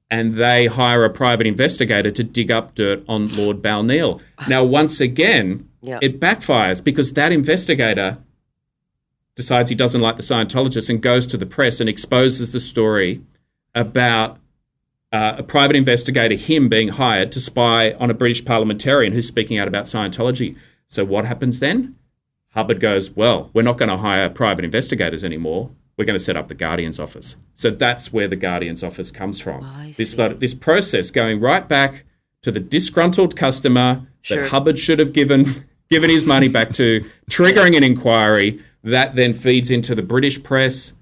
and they hire a private investigator to dig up dirt on Lord Balneil. Now, once again, it backfires because that investigator decides he doesn't like the Scientologists and goes to the press and exposes the story about a private investigator, him being hired to spy on a British parliamentarian who's speaking out about Scientology. So what happens then? Hubbard goes, well, we're not going to hire private investigators anymore. We're going to set up the Guardian's office. So that's where the Guardian's office comes from. This process going right back to the disgruntled customer that Hubbard should have given his money back to, triggering an inquiry that then feeds into the British press,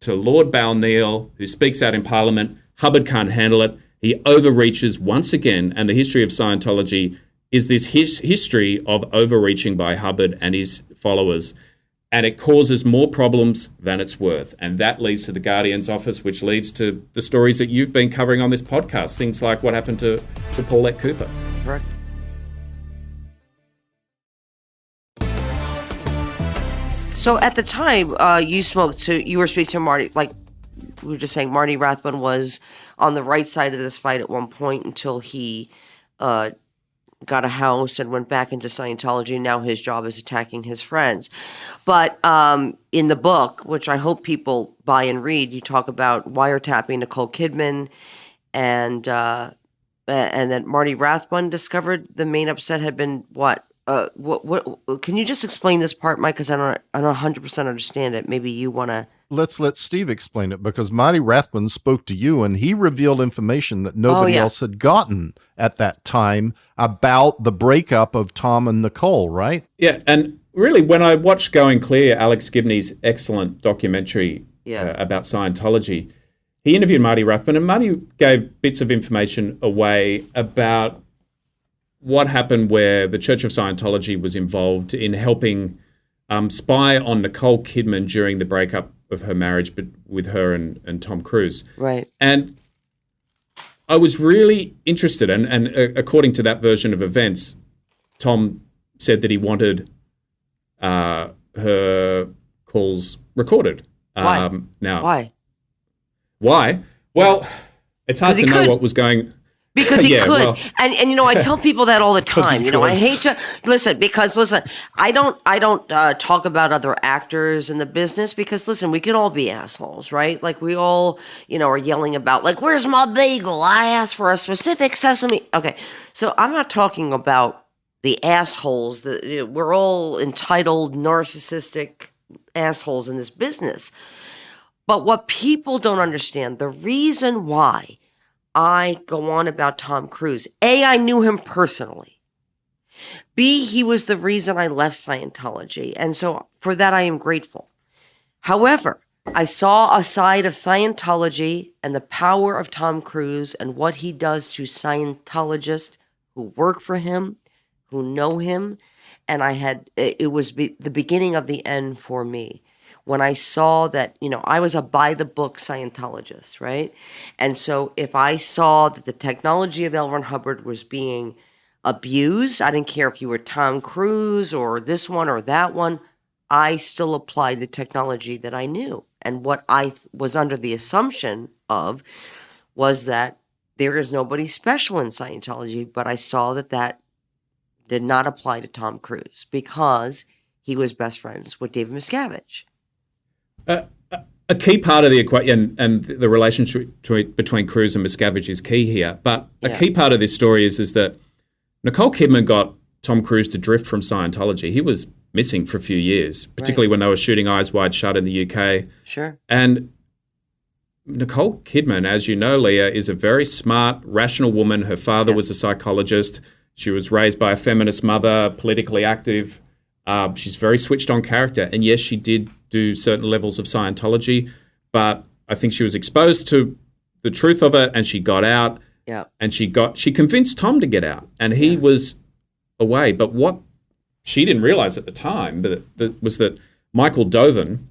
to Lord Balneil, who speaks out in Parliament. Hubbard can't handle it. He overreaches once again, and the history of Scientology is this history of overreaching by Hubbard and his followers, and it causes more problems than it's worth. And that leads to the Guardian's office, which leads to the stories that you've been covering on this podcast, things like what happened to Paulette Cooper. Correct. So at the time, you were speaking to Marty, like we were just saying, Marty Rathbun was on the right side of this fight at one point until he got a house and went back into Scientology. Now his job is attacking his friends. But in the book, which I hope people buy and read, you talk about wiretapping Nicole Kidman, and that Marty Rathbun discovered the main upset had been what? What? Can you just explain this part, Mike? Because I don't 100% understand it. Maybe you want to. Let's let Steve explain it, because Marty Rathbun spoke to you and he revealed information that nobody else had gotten at that time about the breakup of Tom and Nicole, right? Yeah, and really, when I watched Going Clear, Alex Gibney's excellent documentary about Scientology, he interviewed Marty Rathbun, and Marty gave bits of information away about what happened where the Church of Scientology was involved in helping spy on Nicole Kidman during the breakup of her marriage with her and Tom Cruise. Right. And I was really interested, and according to that version of events, Tom said that he wanted her calls recorded. Why? Now, why? Well, it's hard to know what was going. Because he could. Well, and I tell people that all the time. I hate to listen, I don't talk about other actors in the business, because listen, we can all be assholes, right? Like we all, are yelling about, like, where's my bagel? I asked for a specific sesame. Okay. So I'm not talking about the assholes that we're all entitled, narcissistic assholes in this business. But what people don't understand, the reason why I go on about Tom Cruise, A, I knew him personally. B, he was the reason I left Scientology. And so for that, I am grateful. However, I saw a side of Scientology and the power of Tom Cruise and what he does to Scientologists who work for him, who know him. And it was the beginning of the end for me. When I saw that, I was a by-the-book Scientologist, right? And so if I saw that the technology of L. Ron Hubbard was being abused, I didn't care if you were Tom Cruise or this one or that one, I still applied the technology that I knew. And what I was under the assumption of was that there is nobody special in Scientology, but I saw that did not apply to Tom Cruise because he was best friends with David Miscavige. A key part of the equation and the relationship between Cruise and Miscavige is key here. But a key part of this story is that Nicole Kidman got Tom Cruise to drift from Scientology. He was missing for a few years, particularly when they were shooting Eyes Wide Shut in the UK. Sure. And Nicole Kidman, as you know, Leah, is a very smart, rational woman. Her father was a psychologist. She was raised by a feminist mother, politically active. She's very switched on character. And yes, she did do certain levels of Scientology, but I think she was exposed to the truth of it, and she got out. Yeah. And she convinced Tom to get out, and he was away. But what she didn't realize at the time was that Michael Doven,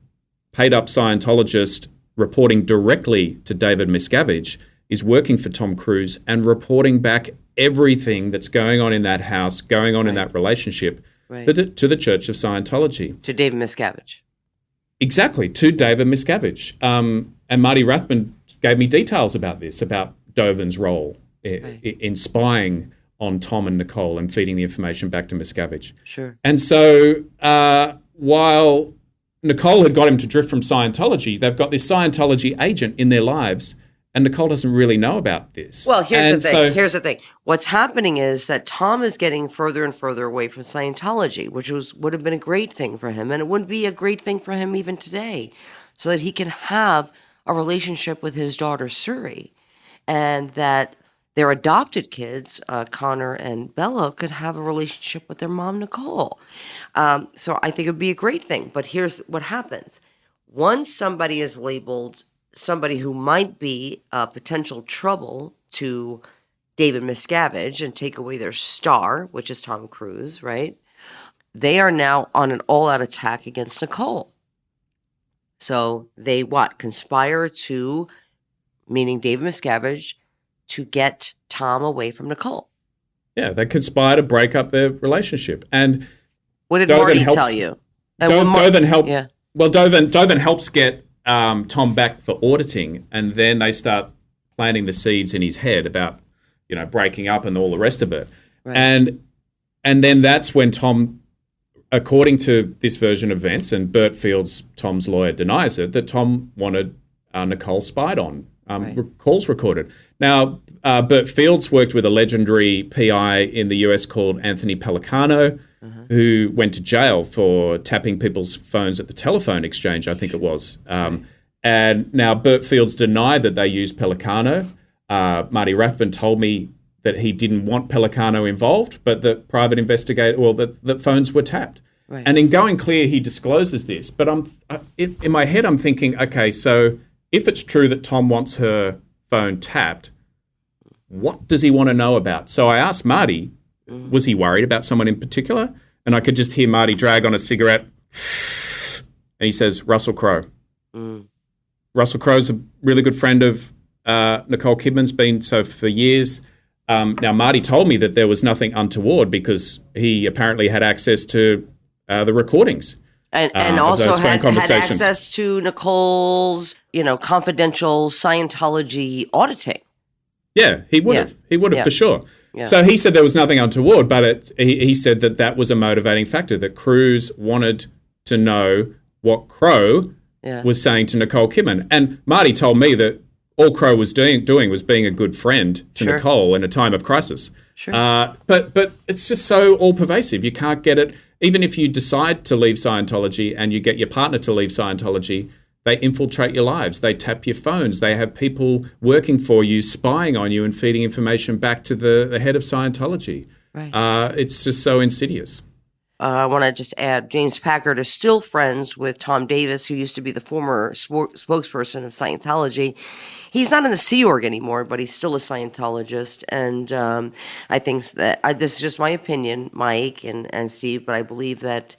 paid up Scientologist reporting directly to David Miscavige, is working for Tom Cruise and reporting back everything that's going on in that house, going on in that relationship to the Church of Scientology. To David Miscavige. Exactly, to David Miscavige. And Marty Rathbun gave me details about this, about Doven's role in spying on Tom and Nicole and feeding the information back to Miscavige. Sure. And so while Nicole had got him to drift from Scientology, they've got this Scientology agent in their lives, and Nicole doesn't really know about this. Well, here's the thing. What's happening is that Tom is getting further and further away from Scientology, which would have been a great thing for him, and it wouldn't be a great thing for him even today, so that he can have a relationship with his daughter Suri, and that their adopted kids, Connor and Bella, could have a relationship with their mom, Nicole. So I think it would be a great thing. But here's what happens. Once somebody is labeled somebody who might be a potential trouble to David Miscavige and take away their star, which is Tom Cruise, right? They are now on an all-out attack against Nicole. So they conspire to, meaning David Miscavige, to get Tom away from Nicole. Yeah, they conspire to break up their relationship. And what did Marty tell you? Doven helped. Yeah. Well, Doven helps get Tom back for auditing, and then they start planting the seeds in his head about, breaking up and all the rest of it. Right. And then that's when Tom, according to this version of events, and Bert Fields, Tom's lawyer, denies it, that Tom wanted Nicole spied on, calls recorded. Now, Bert Fields worked with a legendary PI in the US called Anthony Pellicano, who went to jail for tapping people's phones at the telephone exchange, I think it was. And now Bert Fields denied that they used Pellicano. Marty Rathbun told me that he didn't want Pellicano involved, but that private investigator, that phones were tapped. Right. And in Going Clear, he discloses this. But in my head, I'm thinking, okay, so if it's true that Tom wants her phone tapped, what does he want to know about? So I asked Marty, was he worried about someone in particular? And I could just hear Marty drag on a cigarette. And he says, Russell Crowe. Russell Crowe's a really good friend of Nicole Kidman's, been so for years. Now, Marty told me that there was nothing untoward because he apparently had access to the recordings. And also had access to Nicole's, confidential Scientology auditing. Yeah, he would have. He would have for sure. Yeah. So he said there was nothing untoward, but he said that was a motivating factor, that Cruz wanted to know what Crowe was saying to Nicole Kidman. And Marty told me that all Crowe was doing was being a good friend to Nicole in a time of crisis. Sure. But it's just so all-pervasive. You can't get it. Even if you decide to leave Scientology and you get your partner to leave Scientology, they infiltrate your lives. They tap your phones. They have people working for you, spying on you and feeding information back to the head of Scientology. Right. It's just so insidious. I want to just add, James Packard is still friends with Tom Davis, who used to be the former spokesperson of Scientology. He's not in the Sea Org anymore, but he's still a Scientologist. And I think that this is just my opinion, Mike and Steve, but I believe that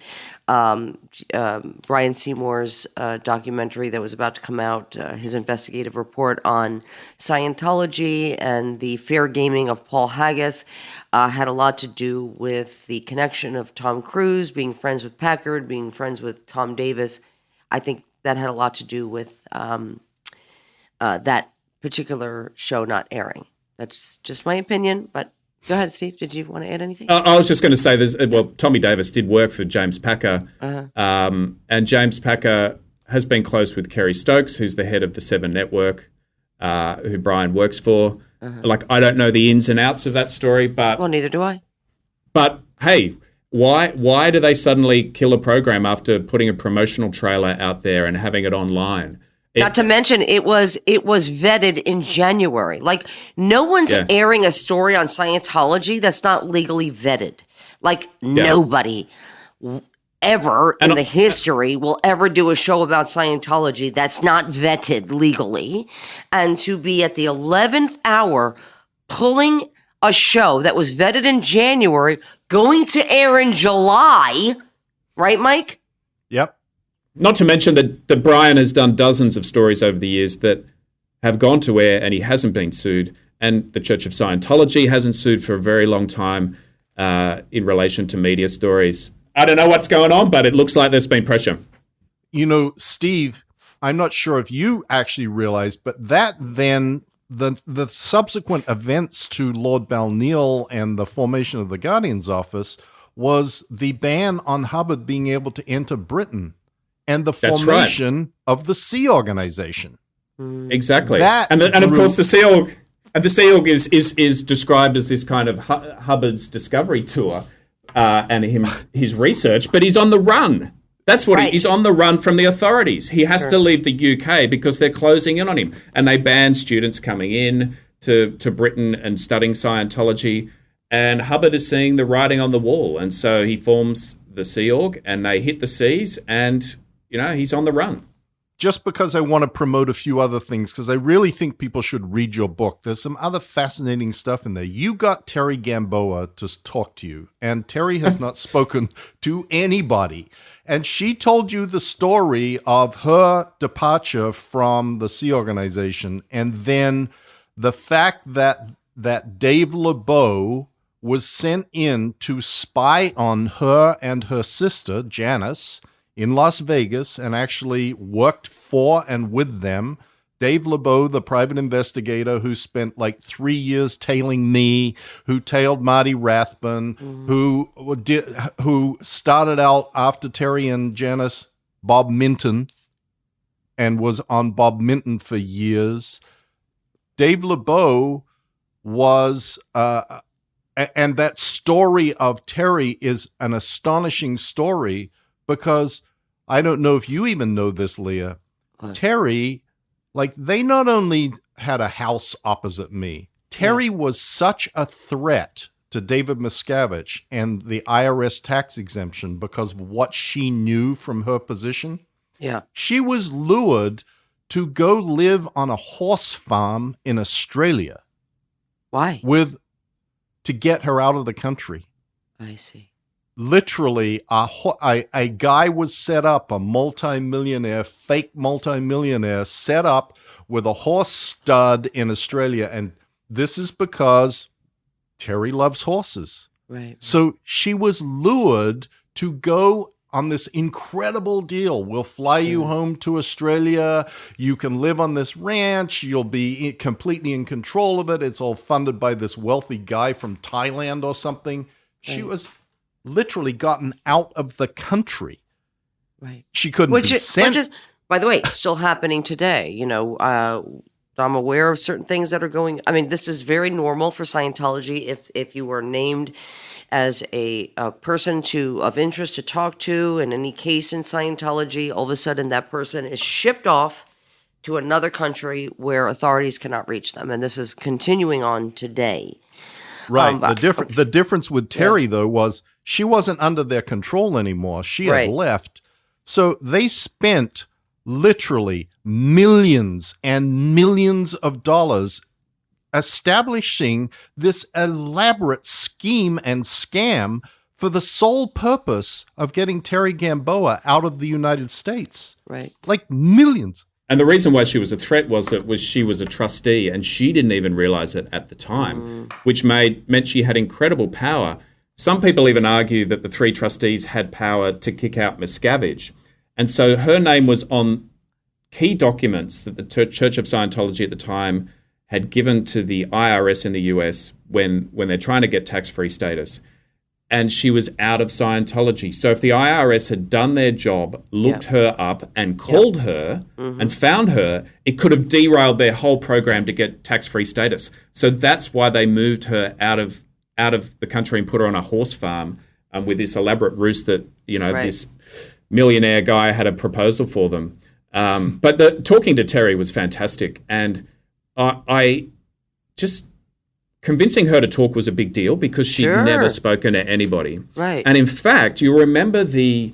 Brian Seymour's documentary that was about to come out, his investigative report on Scientology and the fair gaming of Paul Haggis, had a lot to do with the connection of Tom Cruise being friends with Packard, being friends with Tom Davis. I think that had a lot to do with that particular show not airing. That's just my opinion, but go ahead, Steve. Did you want to add anything? I was just going to say, Tommy Davis did work for James Packer, and James Packer has been close with Kerry Stokes, who's the head of the Seven Network, who Brian works for. I don't know the ins and outs of that story, but well, neither do I. But hey, why do they suddenly kill a program after putting a promotional trailer out there and having it online? Not to mention, it was vetted in January. Like, no one's airing a story on Scientology that's not legally vetted. Like, nobody ever in the history will ever do a show about Scientology that's not vetted legally. And to be at the 11th hour pulling a show that was vetted in January, going to air in July, right, Mike? Yep. Not to mention that Brian has done dozens of stories over the years that have gone to air and he hasn't been sued. And the Church of Scientology hasn't sued for a very long time in relation to media stories. I don't know what's going on, but it looks like there's been pressure. Steve, I'm not sure if you actually realized, but that then, the subsequent events to Lord Balneil and the formation of the Guardian's office was the ban on Hubbard being able to enter Britain and the formation of the Sea Organization. Exactly. And of course the Sea Org, and the Sea Org is described as this kind of Hubbard's discovery tour and his research, but he's on the run. That's what he's on the run from the authorities. He has to leave the UK because they're closing in on him, and they ban students coming in to Britain and studying Scientology. And Hubbard is seeing the writing on the wall, and so he forms the Sea Org, and they hit the seas, and he's on the run. Just because I want to promote a few other things, because I really think people should read your book. There's some other fascinating stuff in there. You got Terry Gamboa to talk to you, and Terry has not spoken to anybody. And she told you the story of her departure from the Sea Organization, and then the fact that Dave LeBeau was sent in to spy on her and her sister, Janice, in Las Vegas, and actually worked for and with them. Dave LeBeau, the private investigator who spent like 3 years tailing me, who tailed Marty Rathbun, who started out after Terry and Janice, Bob Minton, and was on Bob Minton for years. Dave LeBeau was, and that story of Terry is an astonishing story because I don't know if you even know this, Leah. What? Terry, like, they not only had a house opposite me, Terry was such a threat to David Miscavige and the IRS tax exemption because of what she knew from her position. Yeah. She was lured to go live on a horse farm in Australia Why? to get her out of the country. I see. Literally, a guy was set up, a multimillionaire, fake multimillionaire, set up with a horse stud in Australia. And this is because Terry loves horses. Right. So she was lured to go on this incredible deal. We'll fly you home to Australia. You can live on this ranch. You'll be completely in control of it. It's all funded by this wealthy guy from Thailand or something. She was literally gotten out of the country. Right. She couldn't be sent. Which is, by the way, still happening today. You know, I'm aware of certain things that are going. I mean, this is very normal for Scientology. If you were named as a person of interest to talk to in any case in Scientology, all of a sudden that person is shipped off to another country where authorities cannot reach them, and this is continuing on today. Right. The difference with Terry, though, was she wasn't under their control anymore. She had left. So they spent literally millions and millions of dollars establishing this elaborate scheme and scam for the sole purpose of getting Terry Gamboa out of the United States. Right. Like millions. And the reason why she was a threat was that she was a trustee and she didn't even realize it at the time, which meant she had incredible power. Some people even argue that the three trustees had power to kick out Miscavige. And so her name was on key documents that the Church of Scientology at the time had given to the IRS in the US when they're trying to get tax-free status. And she was out of Scientology. So if the IRS had done their job, looked her up and called her and found her, it could have derailed their whole program to get tax-free status. So that's why they moved her out of the country and put her on a horse farm with this elaborate ruse that, this millionaire guy had a proposal for them. But talking to Terry was fantastic. And I just... convincing her to talk was a big deal because she'd never spoken to anybody. Right. And in fact, you remember the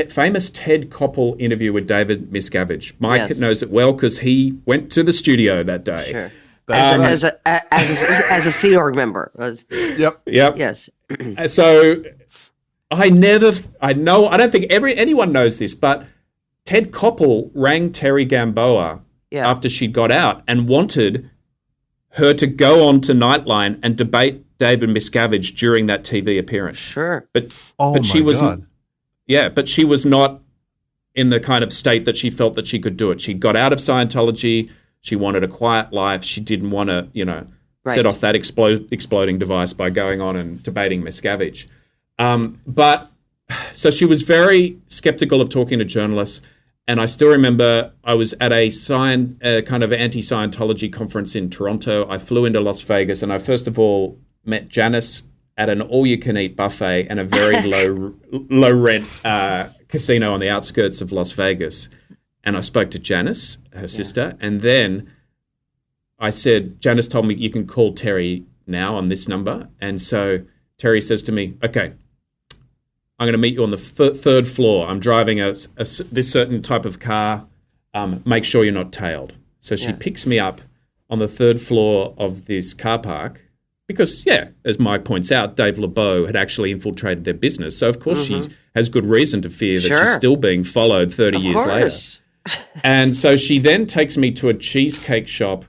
famous Ted Koppel interview with David Miscavige. Mike knows it well because he went to the studio that day. Sure. As a Sea Org member. Yep. Yes. So I don't think anyone knows this, but Ted Koppel rang Terry Gamboa after she got out and wanted her to go on to Nightline and debate David Miscavige during that TV appearance. Sure. But she was but she was not in the kind of state that she felt that she could do it. She got out of Scientology. She wanted a quiet life. She didn't want to, set off that exploding device by going on and debating Miscavige. But so she was very skeptical of talking to journalists. And I still remember I was at a kind of anti-Scientology conference in Toronto. I flew into Las Vegas, and I first of all met Janice at an all-you-can-eat buffet and a very low-rent casino on the outskirts of Las Vegas. And I spoke to Janice, her sister, and then I said, Janice told me you can call Terry now on this number. And so Terry says to me, okay, I'm going to meet you on the third floor. I'm driving this certain type of car. Make sure you're not tailed. So she picks me up on the third floor of this car park because, as Mike points out, Dave LeBeau had actually infiltrated their business. So, of course, she has good reason to fear that she's still being followed 30 years later. And so she then takes me to a cheesecake shop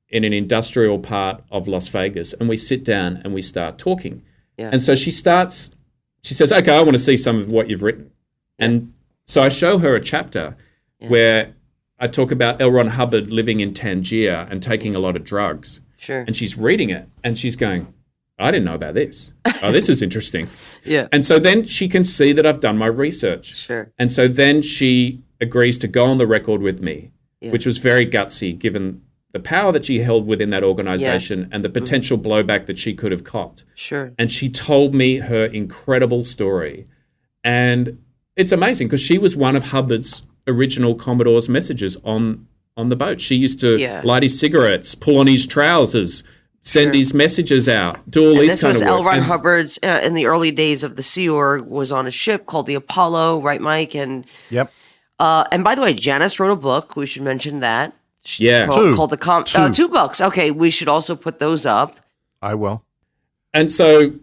in an industrial part of Las Vegas, and we sit down and we start talking. Yeah. And so she says, okay, I want to see some of what you've written. And so I show her a chapter where I talk about L. Ron Hubbard living in Tangier and taking a lot of drugs. Sure. And she's reading it and she's going, I didn't know about this. Oh, this is interesting. Yeah. And so then she can see that I've done my research. Sure. And so then she agrees to go on the record with me, which was very gutsy given the power that she held within that organization and the potential blowback that she could have copped. Sure. And she told me her incredible story. And it's amazing because she was one of Hubbard's original Commodore's messages on the boat. She used to light his cigarettes, pull on his trousers, send his messages out, do all these kind of work. This was L. Ron Hubbard's in the early days of the Sea Org, was on a ship called the Apollo, right, Mike? And and by the way, Janice wrote a book. We should mention that. Called Two books. Okay, we should also put those up. I will. And so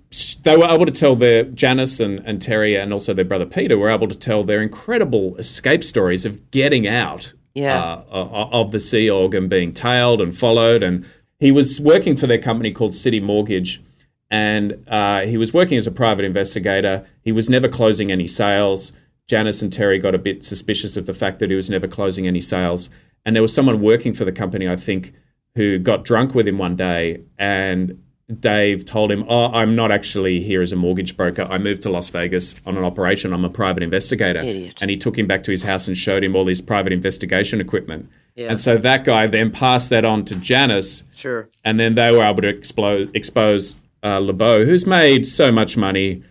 they were able to tell Janice and Terry and also their brother Peter were able to tell their incredible escape stories of getting out of the Sea Org and being tailed and followed. And he was working for their company called City Mortgage, and he was working as a private investigator. He was never closing any sales. Janice and Terry got a bit suspicious of the fact that he was never closing any sales. And there was someone working for the company, I think, who got drunk with him one day, and Dave told him, I'm not actually here as a mortgage broker. I moved to Las Vegas on an operation. I'm a private investigator. Idiot. And he took him back to his house and showed him all his private investigation equipment. Yeah. And so that guy then passed that on to Janice. Sure. And then they were able to expose LeBeau, who's made so much money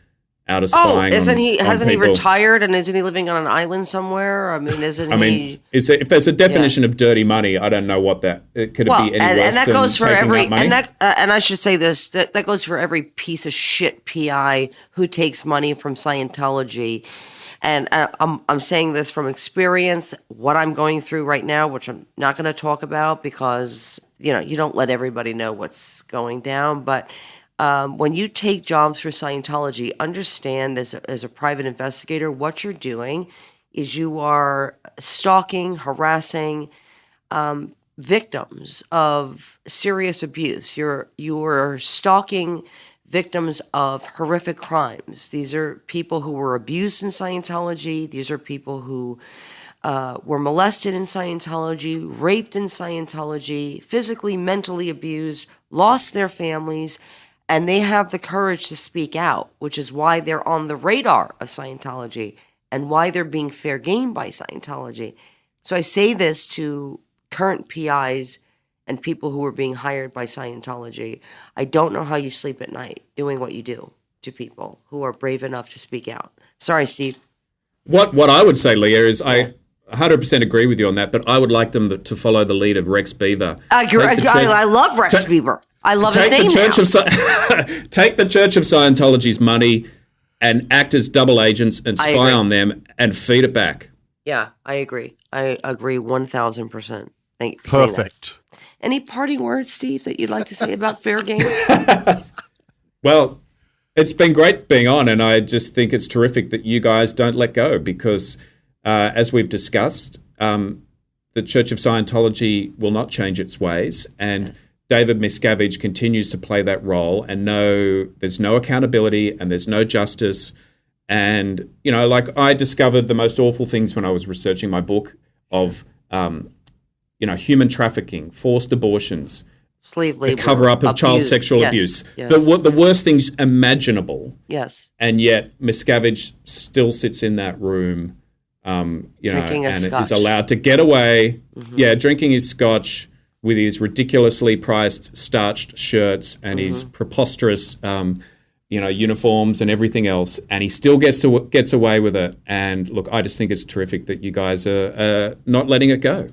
out of spying. Hasn't he people. retired, and isn't he living on an island somewhere? I mean, if there's a definition of dirty money, I don't know what that it could be any worse and that than goes for taking every out money. and I should say this that goes for every piece of shit PI who takes money from Scientology. And I'm saying this from experience, what I'm going through right now, which I'm not going to talk about because you don't let everybody know what's going down, but. When you take jobs for Scientology, understand as a private investigator, what you're doing is you are stalking, harassing victims of serious abuse. You're stalking victims of horrific crimes. These are people who were abused in Scientology. These are people who were molested in Scientology, raped in Scientology, physically, mentally abused, lost their families. And they have the courage to speak out, which is why they're on the radar of Scientology and why they're being fair game by Scientology. So I say this to current PIs and people who are being hired by Scientology. I don't know how you sleep at night doing what you do to people who are brave enough to speak out. Sorry, Steve. What I would say, Leah, is I 100% agree with you on that, but I would like them to follow the lead of Rex Beaver. I love Rex Beaver. I love his name now. Take the Church of Scientology's money and act as double agents and spy on them and feed it back. Yeah, I agree. I agree 1,000%. Thank you for saying that. Perfect. Any parting words, Steve, that you'd like to say about fair game? Well, it's been great being on, and I just think it's terrific that you guys don't let go because, as we've discussed, the Church of Scientology will not change its ways, and David Miscavige continues to play that role, and there's no accountability and there's no justice. And, I discovered the most awful things when I was researching my book of, human trafficking, forced abortions, slave labor, the cover-up of child sexual abuse, yes. The worst things imaginable. Yes. And yet Miscavige still sits in that room, drinking and scotch. is allowed to get away, drinking his scotch, with his ridiculously priced starched shirts and his preposterous, uniforms and everything else, and he still gets away with it. And look, I just think it's terrific that you guys are not letting it go.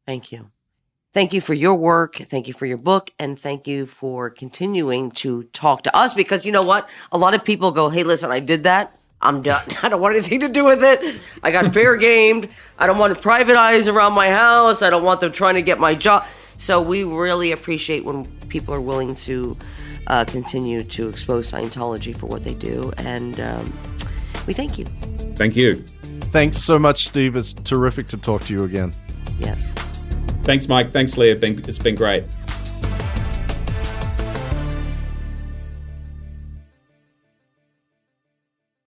Thank you. Thank you for your work. Thank you for your book. And thank you for continuing to talk to us because you know what? A lot of people go, hey, listen, I did that. I'm done. I don't want anything to do with it. I got fair gamed. I don't want private eyes around my house. I don't want them trying to get my job. So we really appreciate when people are willing to continue to expose Scientology for what they do. And we thank you. Thank you. Thanks so much, Steve. It's terrific to talk to you again. Yes. Thanks, Mike. Thanks, Leah. It's been great.